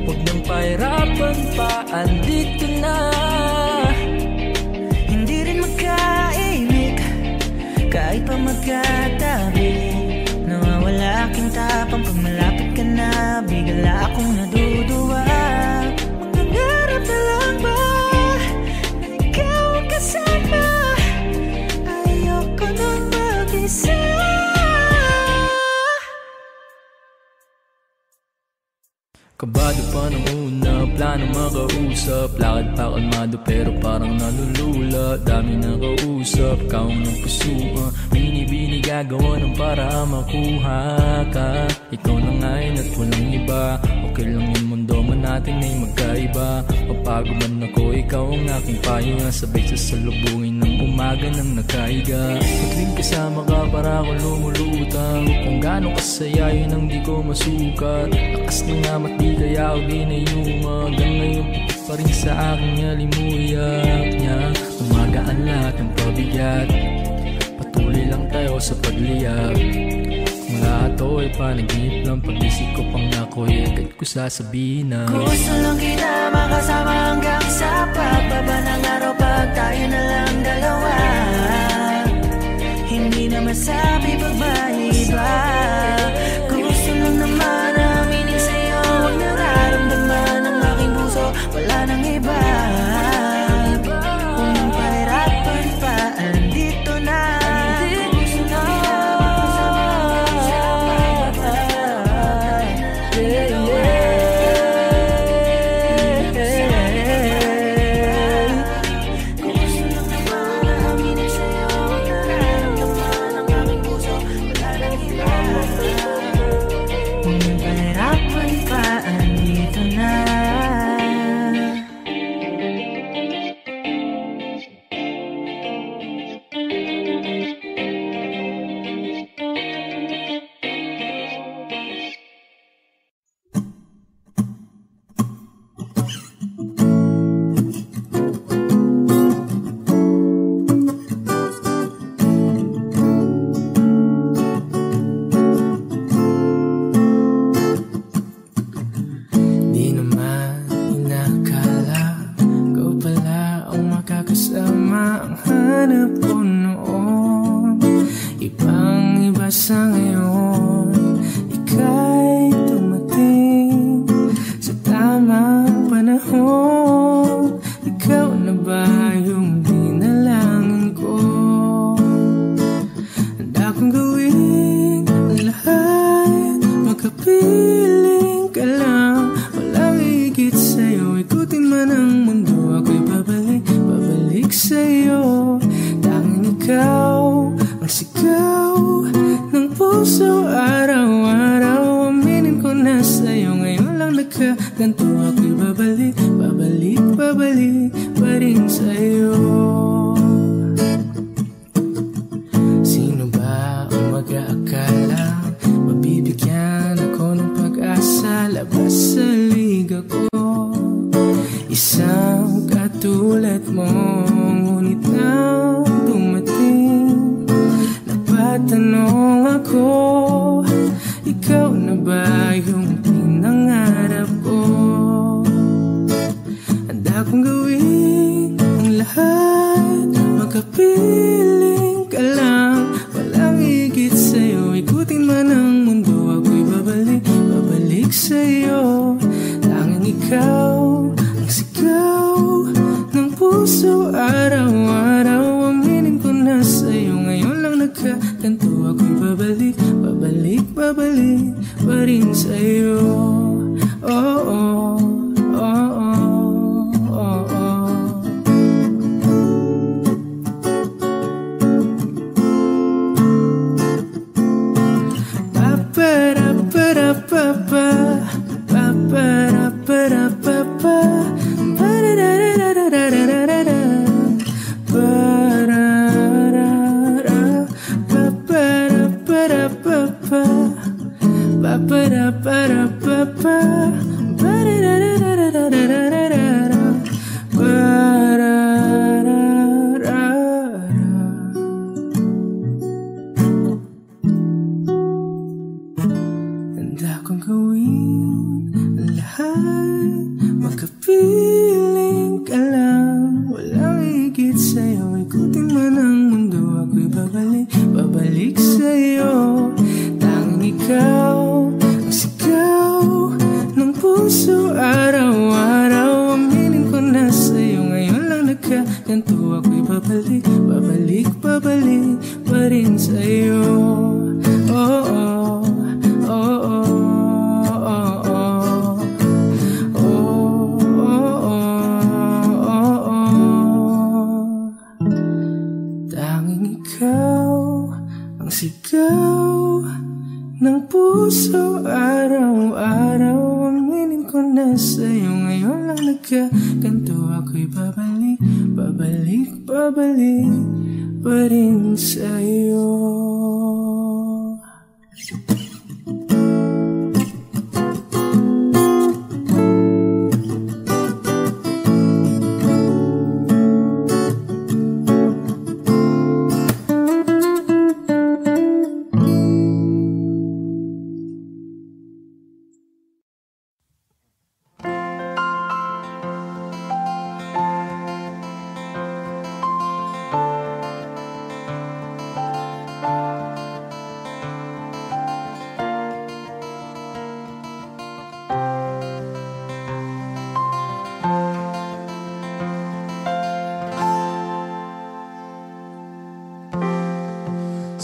Huwag nang pahirapan pa, andito na. Hindi rin magkaimik, kahit pa magkatabi. Nawawala aking tapang pag malapit ka na, bigla akong naduduwa. Mangangarap na lang ba na ikaw ang kasama? Ayoko nang mag-isa. Kabado pa nung una, plano makausap. Lakad pa kalmado pero parang nalulula. Dami na kausap, kaong ng pusuan. Binibini gagawa ng para makuha ka. Ikaw na ngayon at walang iba. Okay lang yung mundo man natin ay magkaiba. Mapagod man ako, ikaw ang aking pahinga. Sabay sasalubungin ng umaga nang nakahiga. Tuwing kasama ka para ako lumulutang. Kung gaano kasaya yun ang di ko masukat. Lakas ng amat di kaya ako ginayuma. Hanggang ngayon pa rin sa aking alimuyak niya. Umagaan lahat ng pabigat, patuloy lang tayo sa pagliyab. Mula ito ay panaginip lang, pag-isip ko pang ako'y agad ko sasabihin na. Gusto lang kita makasama hanggang sa pagbaba ng araw, pag tayo na lang dalawa. Hindi na masabi pag may iba. Gusto lang naman na aminin sa'yo ang nararamdaman ng aking puso, wala nang iba. Kung nang pahirapan pa, andito na. Gusto lang kita makasama hanggang sa pagbaba ng araw, pag tayo na lang dalawa. Gusto lang naman na aminin sa'yo ang nararamdaman ng aking puso, wala nang iba. Kung nang pahirapan pa, andito na. Di naman inakala ikaw pala ang makakasama. Ang hanap ko noon, ibang-iba sa ngayon. Ika'y dumating sa tamang panahon. Ikaw na ba yung dinalangin ko? Handa kong gawin ang lahat, magkapiling ka lang. Walang higit sa'yo, ikutin man ang mundo. Ako'y babalik sa'yo. Tanging ikaw ang sigaw ng puso araw nagkaganto ako'y babalik, babalik, babalik pa rin sa'yo. Sino ba ang mag-aakala mabibigyan ako ng pag-asa labas sa liga ko? Isang katulad mo, ngunit nang dumating, napatanong ako, ikaw na ba yung pinangarap ko? Handa kong gawin ang lahat, magkapiling ka lang, walang higit sa'yo. Ikutin man ang mundo, ako'y babalik, babalik sa'yo. Tanging ikaw ang sigaw ng puso, araw-araw aminin ko na sa'yo. Ngayon lang nagkaganto ako'y babalik, babalik, babalik pa rin sa'yo. Oh, oh, oh, oh, oh, oh. Pa-pa-ra-pa-ra-pa-pa, pa-pa-ra-pa-ra-pa-pa, ba-da-da-da-da-da-da-da-da, ba-ra-ra-ra, pa-pa-ra-pa-ra-pa-pa, ba-pa-ra-pa-ra-pa-pa, ba-da-da-da-da-da-da-da-da, ba-ra-ra-ra. Handa kong gawin ang lahat, magkapiling ka lang, walang higit sa'yo. Ikutin man ang mundo, ako'y babalik, babalik sa'yo. Tanging ikaw ang sigaw ng puso, araw-araw aminin ko na sa'yo. Ngayon lang nagkaganto ako'y babalik, babalik, babalik pa rin sa'yo. Oh, oh, oh, oh, oh, oh, oh, oh, oh. Tanging ikaw ang sigaw ng puso, araw-araw aminin ko na sa'yo. Ngayon lang nagkaganto ako'y babalik, babalik, babalik pa rin sa'yo.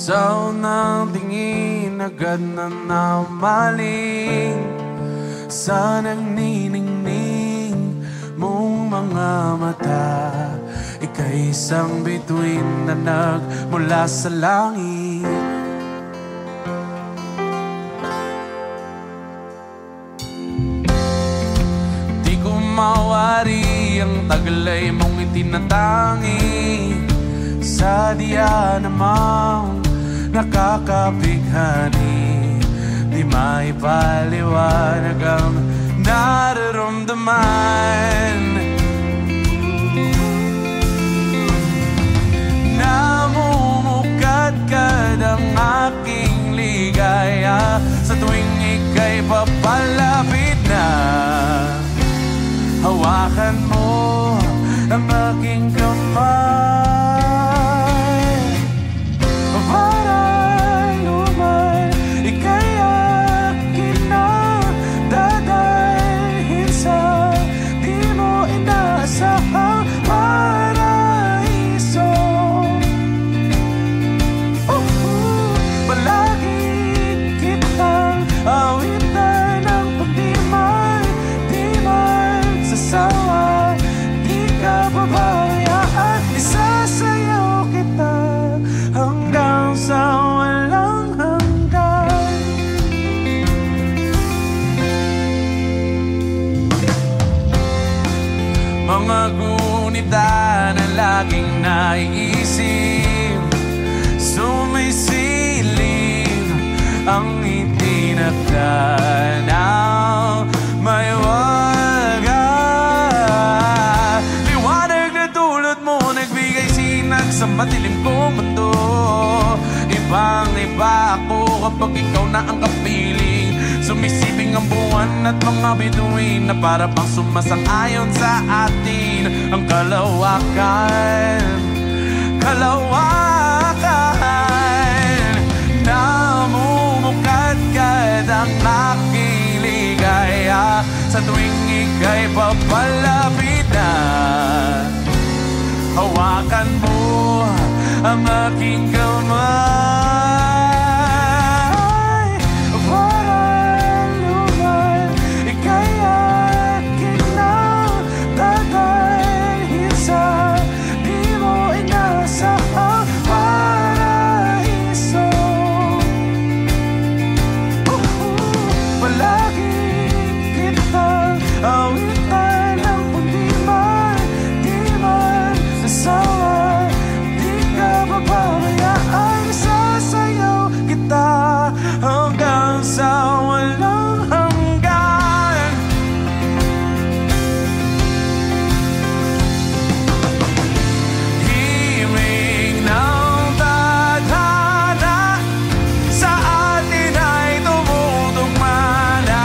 Sa unang tingin agad na namaling sa nagniningning mong mga mata. Ika'y isang bituin na nagmula sa langit. Di ko mawari ang taglay mong itinatangi sa diya namang nakakabighani. Di maipaliwanag ang nararamdaman. Namumukadkad ang aking ligaya sa tuwing ika'y papalapit na. Hawakan mo ang aking kamay. Palagi kitang awitan naiisip, sumisilip ang itinakda ng may wagas. Liwanag na tulad mo nagbigay sinag sa madilim kong mundo. Ibang-iba ako kapag ikaw na ang kapiling. Sumisiping ang buwan at mga bituin na para pang sumasang-ayon sa atin. Ang kalawakan, kalawakan, namumukadkad ang aking ligaya sa tuwing ika'y papalapit na. Hawakan mo ang aking kamay para luman, ika'y akin na dadalhin sa di mo inasahang paraiso. Palagi kitang awitan ng kundi man, di man nasawa. Pabayaan, sasayaw kita hanggang sa walang hanggan. Himig ng tadhana sa atin ay tumutugma na.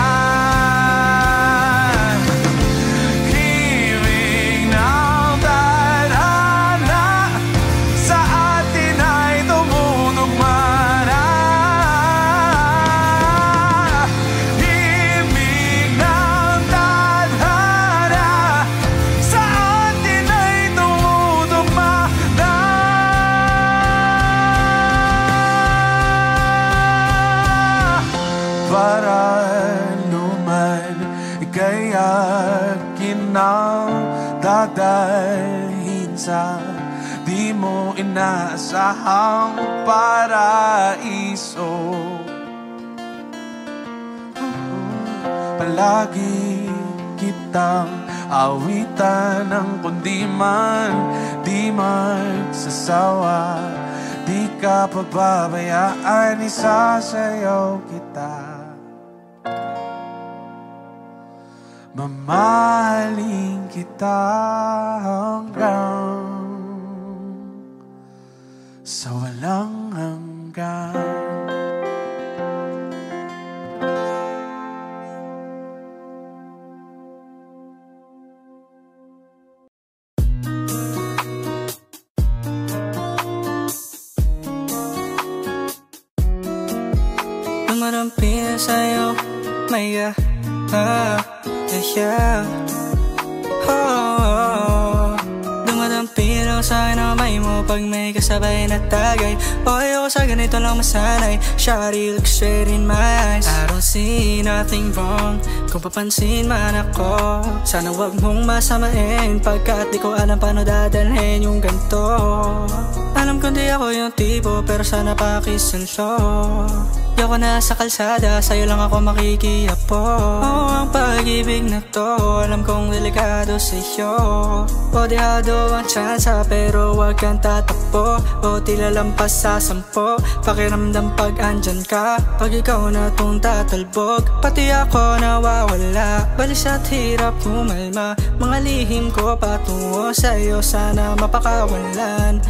Himig ng tadhana sa atin ay tumutugma na. Himig ng tadhana sa atin ay tumutugma na. Para luman, ika'y akin ang dadalhin sa di mo inaasahang paraiso. Palagi kitang awitan ng kundi man, di magsasawa. Di ka pababayaan, isasayaw kita. Mamahalin kita hanggang sa walang hanggan. Dumarampi na sa'yo, may yeah. Dumadampi lang sa'kin ang kamay mo pag may kasabay na tagay. O ayoko sa ganito lang masanay. Shawty, look straight in my eyes. I don't see nothing wrong kung papansin man ako. Sana wag mong masamain pagkat di ko alam paano dadalhin yung ganito. Alam ko di ako yung tipo pero sana pakisenso. Di ako nasa kalsada, sa'yo lang ako makikiapo. Ang pag-ibig na to, alam kong delikado sa'yo. O dehado ang tsansa, pero wag kang tatakbo. O tila lampas sa 10, pakiramdam pag andyan ka. Pag ikaw na tong tatalbog, pati ako nawawala. Balis at hirap humalma, mga lihim ko patungo sa'yo, sana mapakawalan.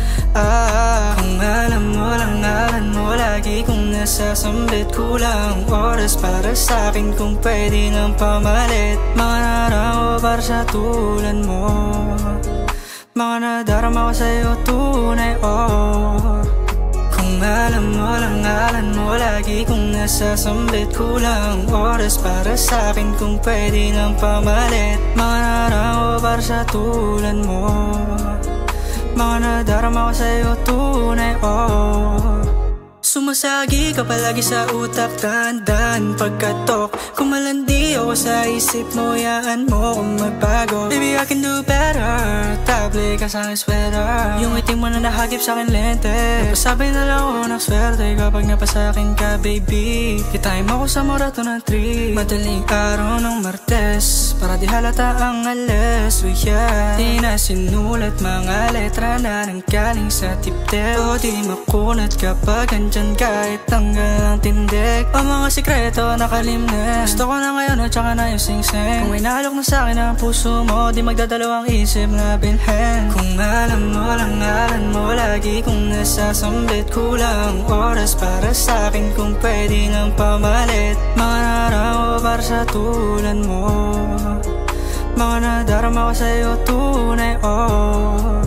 Kung alam mo lang, alam mo lagi kong nasasambit. Kulang oras para sa'kin kung pwede nang pamalit. Mga narako para sa tulad mo, mga nadarama ko sa'yo tunay, oh. Kung alam mo lang, alam mo lagi kong nasasambit. Kulang oras para sa'kin kung pwede nang pamalit. Mga narako para sa tulad mo, mga nadarama ko sa'yo tunay, oh. Sumasagi ka palagi sa utak, tandaan pagkatok. Kung malandi ako sa isip mo, yaan mo kung magbago. Baby, I can do better. Table ka sa aking sweater. Yung itim mo na nahagip sa akin lente. Napasabay na lang ako ng swerte kapag napasakin ka, baby. Kitain mo ko sa morato ng tree. Madaling araw ng Martes, para di halata ang alas. Yeah. Di na sinulat mga letra na nanggaling sa tiptep. O di makunat kapag andyan kahit tanggal ang tindig. O mga sikreto nakalimnes. Gusto ko na ngayon at saka na yung sing-sing. Kung may nalok na sa'kin ang puso mo, di magdadalawang isip na bilhin. Kung alam mo lang ngalan mo, lagi kong nasasambit. Kulang oras para sa'kin kung pwede nang pamalit. Mga naramo para sa tulad mo, mga nadarama ko sa'yo tunay, oh.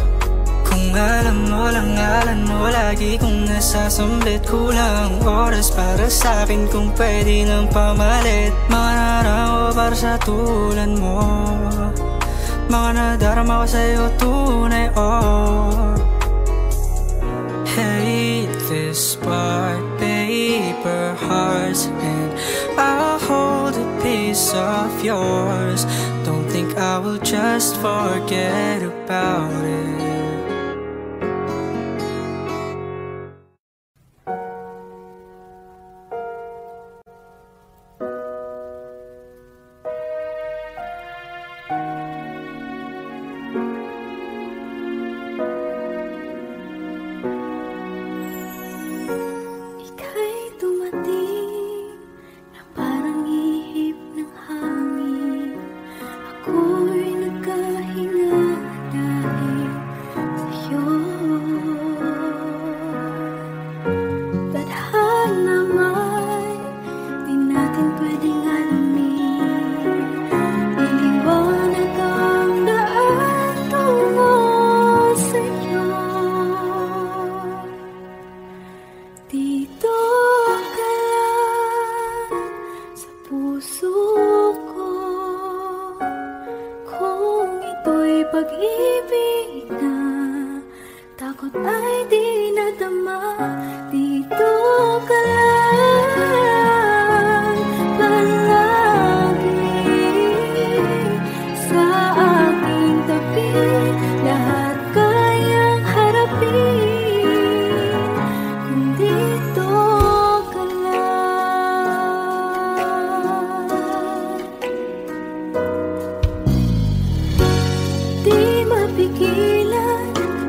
Kung alam mo lang ngalan mo, lagi kong nasasambit. Kulang oras para sa'kin kung pwede nang pamalit. Mga naramo para sa tulad mo, mga nadarama ko sa'yo tunay, oh. Hate this part, paper hearts, and I'll hold a piece of yours. Don't think I will just forget about it.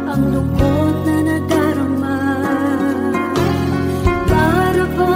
Ang lungkot na nadarama, para ba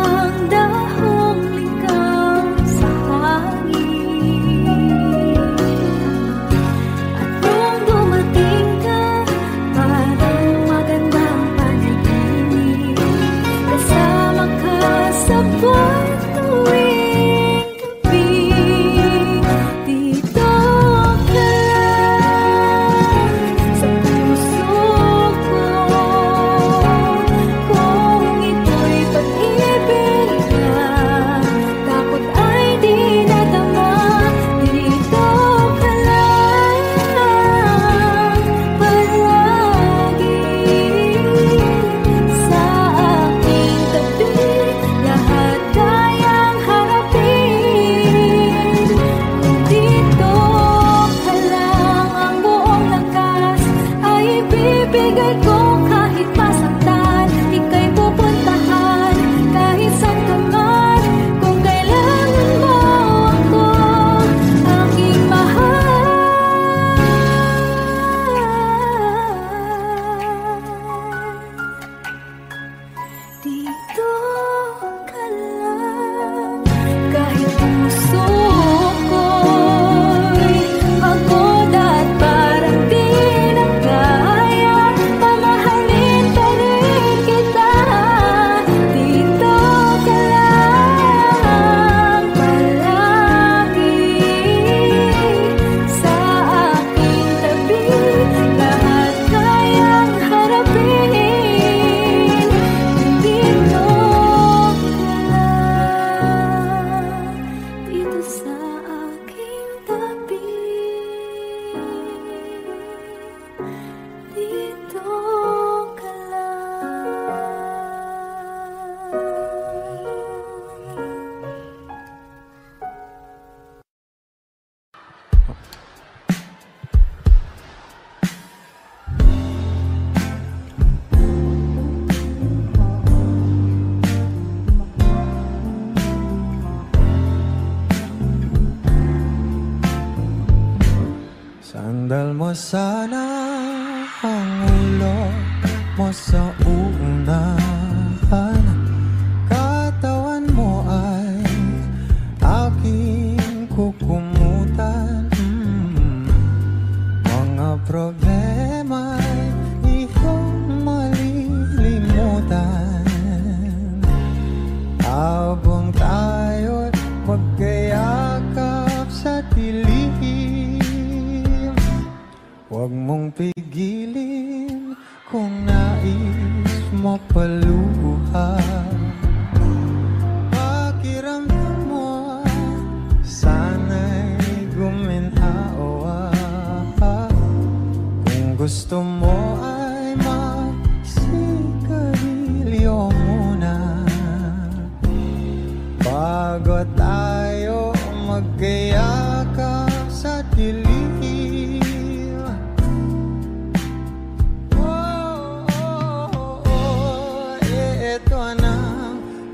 mo sa unahan. Katawan mo ay aking kukumutan. Mga problema'y iyong malilimutan. Habang tayo'y magkayakap sa dilim, huwag mong pigilin kung nais mo paluha. Pakiramdam mo sana'y guminhawa. Kung gusto mo ay magsigarilyo muna bago tayo magkayakap sa dilim. Ito na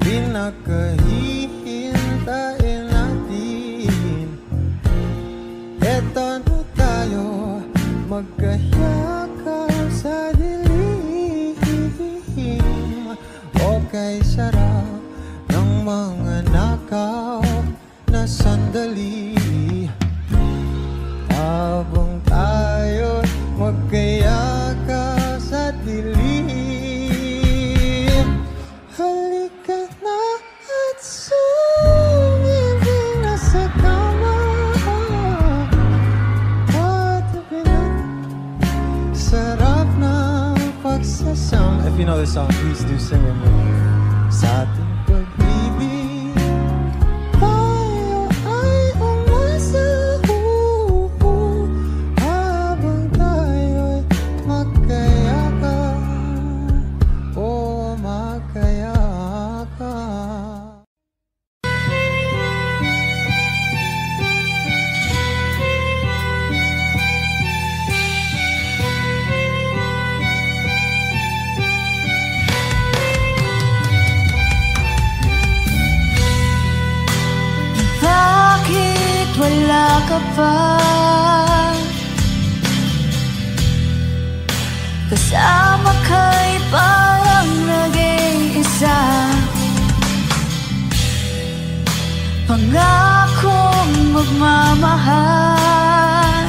pinakahihintayin natin. Ito na tayo magkayakap sa dilim. Okay, sarap ng mga nakaw na sandali. Habang tayo magkayakap sa dilim, halika na at sumibig na sa kama. Patabi na, sarap ng pagsasama. If you know this song, please do sing with me. Sa ating pag-ibig, tayo ay umasa. Habang tayo'y magkayakap, o magkayakap. Bakit wala ka pa? Kasama ka'y parang nag-iisa. Pangakong magmamahal,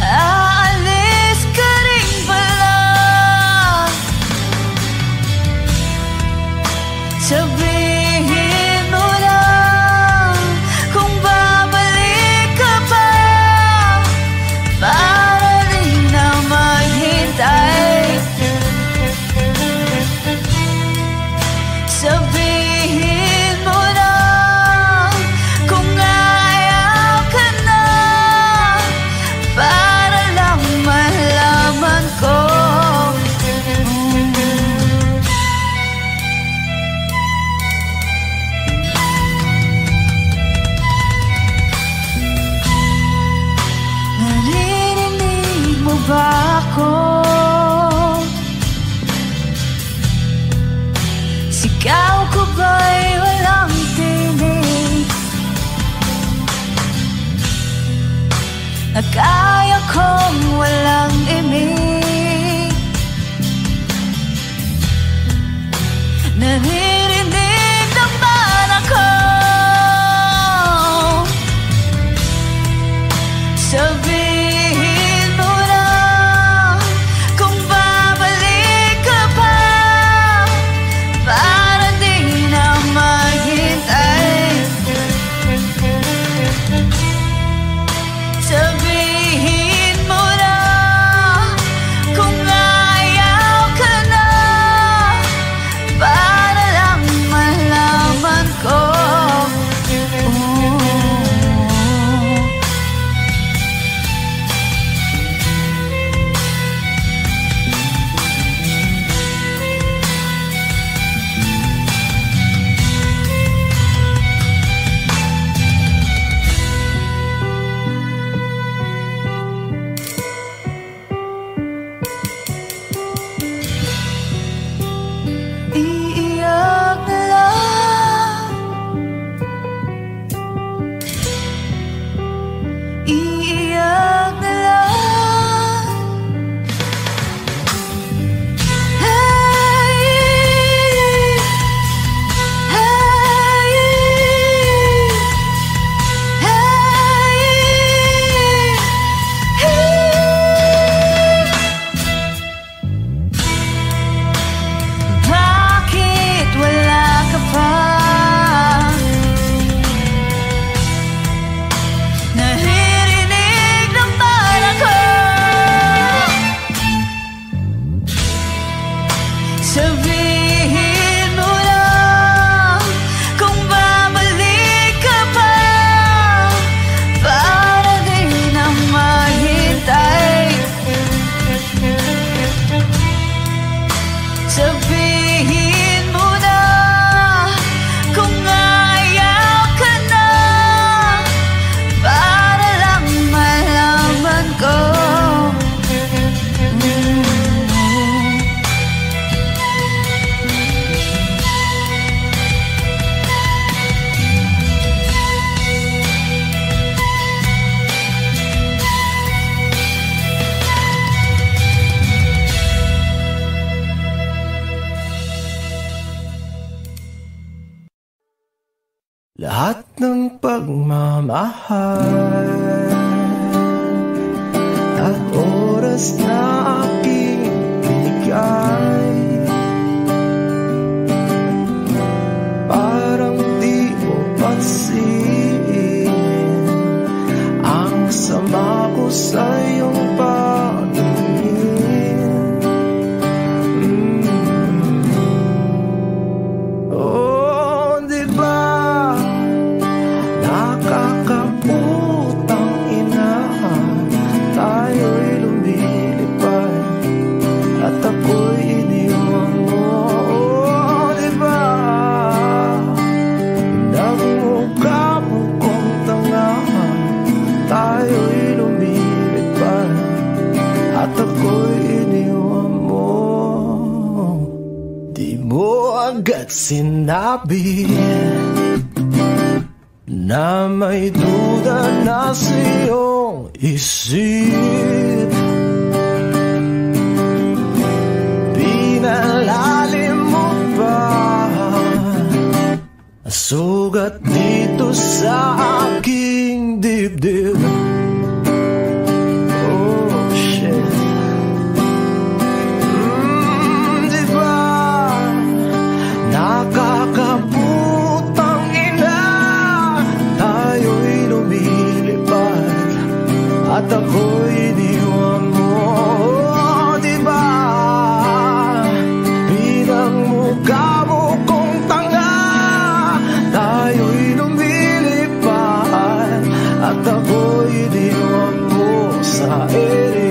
aalis ka rin pala. Sabihin mo lang kung babalik ka pa, para rin na maghintay. Sabihin mo lang kung ayaw ka na, para lang malaman ko. Naririnig mo ba ako? Sigaw ko ba'y walang tinig? Na kaya kong walang imig? Naririnig naman ako. Sabihin mo lang kung babalik ka pa, para di na maghintay. Sabihin lahat ng pagmamahal at oras na aking binigay. Parang di mo pansin ang sama ko sa iyong pagtingin. Oh, di ba nakakaputang ina, tayo'y lumilipad at ako'y iniwan mo. Oh, di ba nagmukha mo kong tanga, tayo'y lumilipad at ako'y iniwan mo. Di mo agad sinabi na may duda na sa iyong isip. Pinalalim mo pa sugat dito sa aking dibdib. Oh shit. Di ba nakakaputang ina, tayo'y lumilipad at ako'y iniwan mo. Oh, di ba pinagmukha mo kong tanga, tayo'y lumilipad at ako'y iniwan mo sa ere.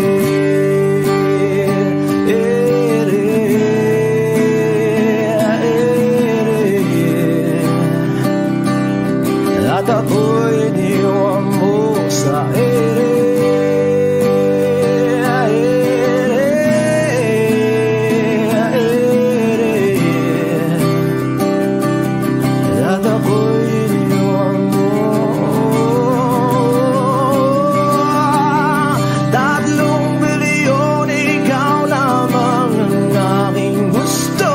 At ako'y iniwan mo sa ere. At ako'y iniwan mo. 3 bilyon, ikaw lamang ang aking gusto.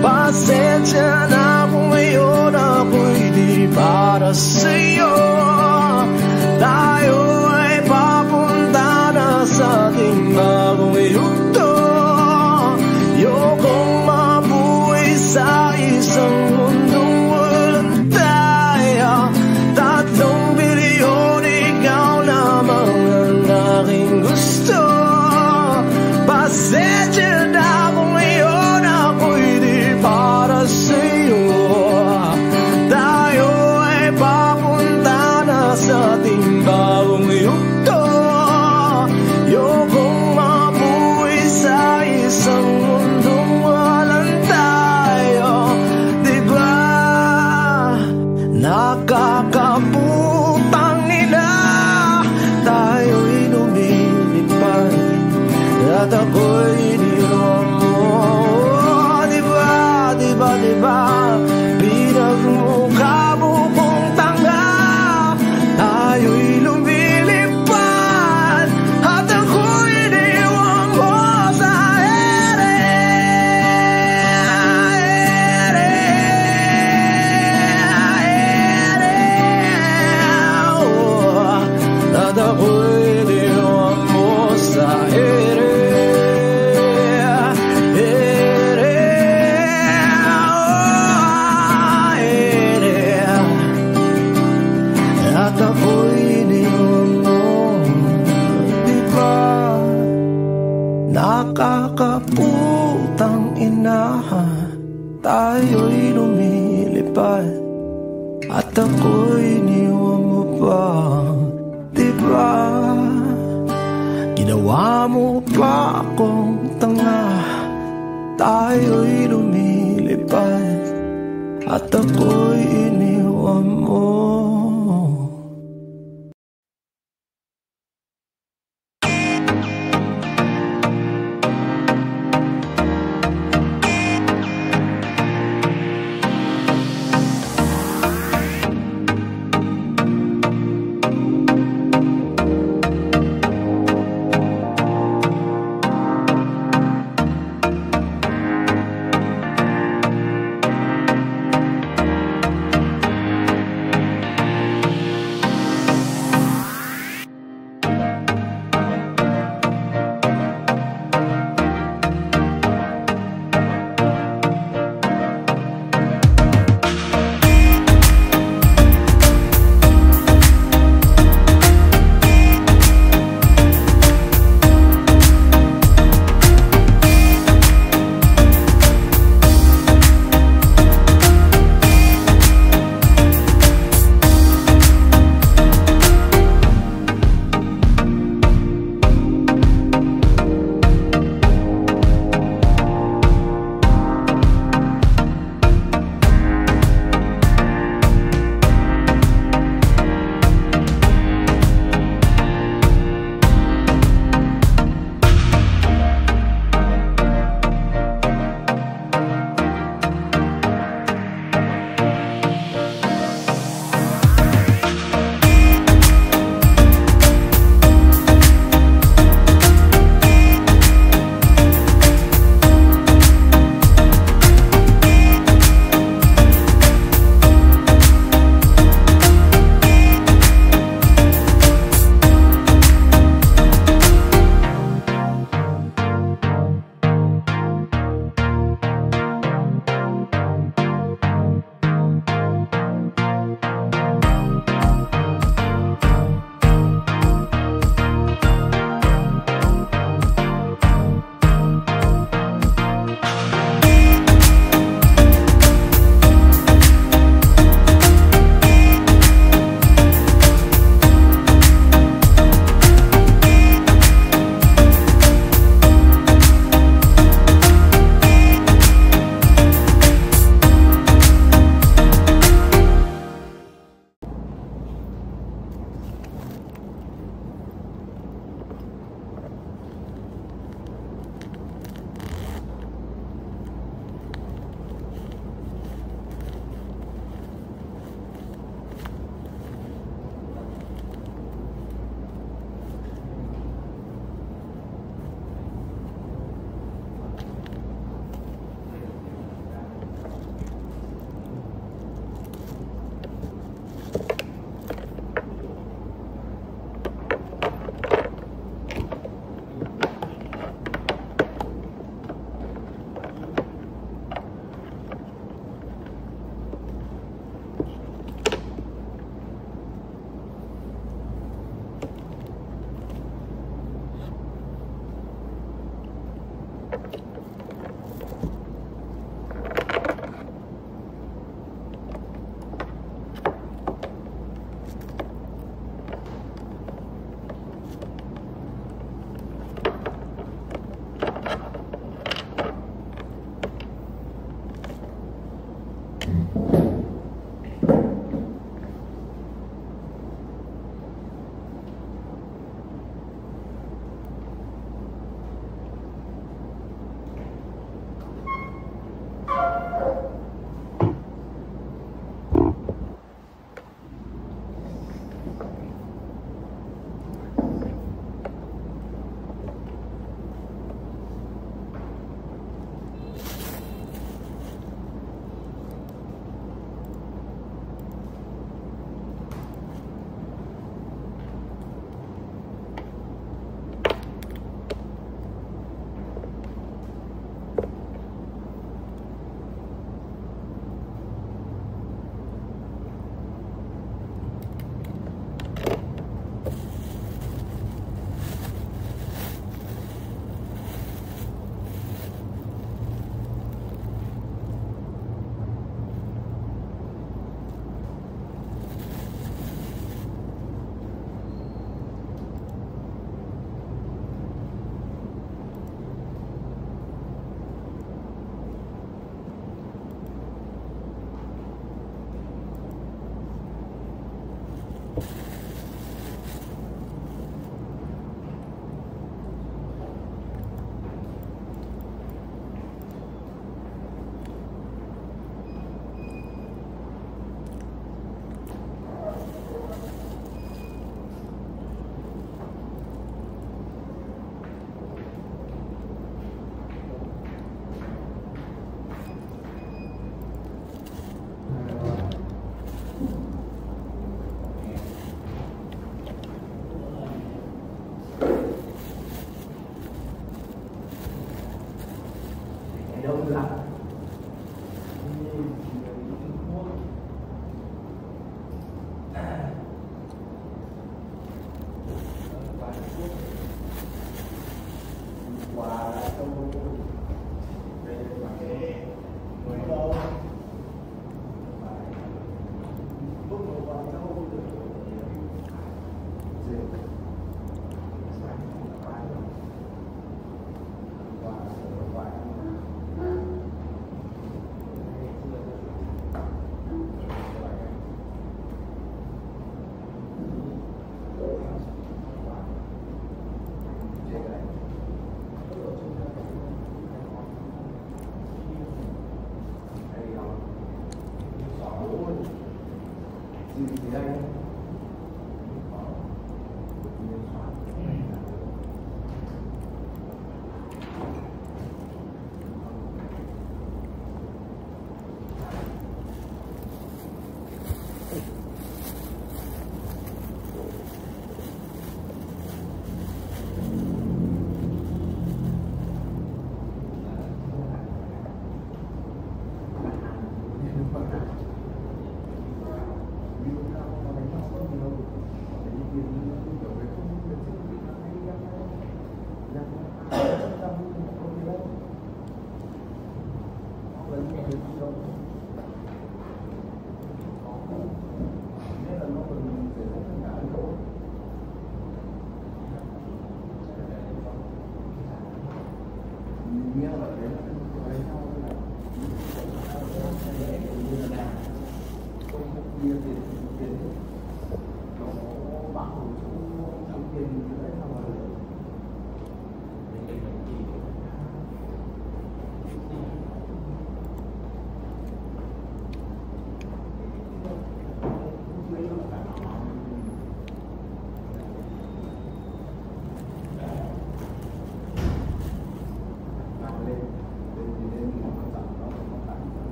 Pasensya na kung ngayon ako'y di para sa'yo. Tayo ay papunta na sa ating bagong yugto. Ayokong mabuhay sa isang mundong walang tayo. 3 bilyon, ikaw lamang ang aking gusto. Pasensya na kung ngayon ako'y di para sa'yo. Tayo ay papunta na sa ating bagong yugto. Ayokong mabuhay sa isang mundong walang tayo. Di ba nakakaputang ina, tayo'y lumilipad at ako'y iniwan mo. Di ba, di ba, di ba pinagmukha mo kong tanga, tayo'y lumilipad at ako'y iniwan mo sa ere. At ako'y iniwan mo sa ere. At ako'y iniwan mo. Di ba nakakaputang ina, tayo'y lumilipad at ako'y iniwan mo pa. Di ba ginawa mo pa akong tanga, tayo'y lumilipad at ako'y iniwan mo.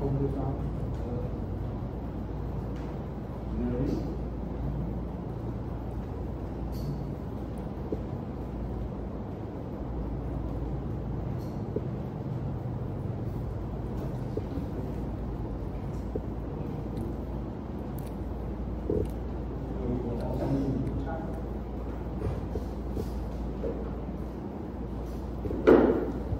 Không đưa sao.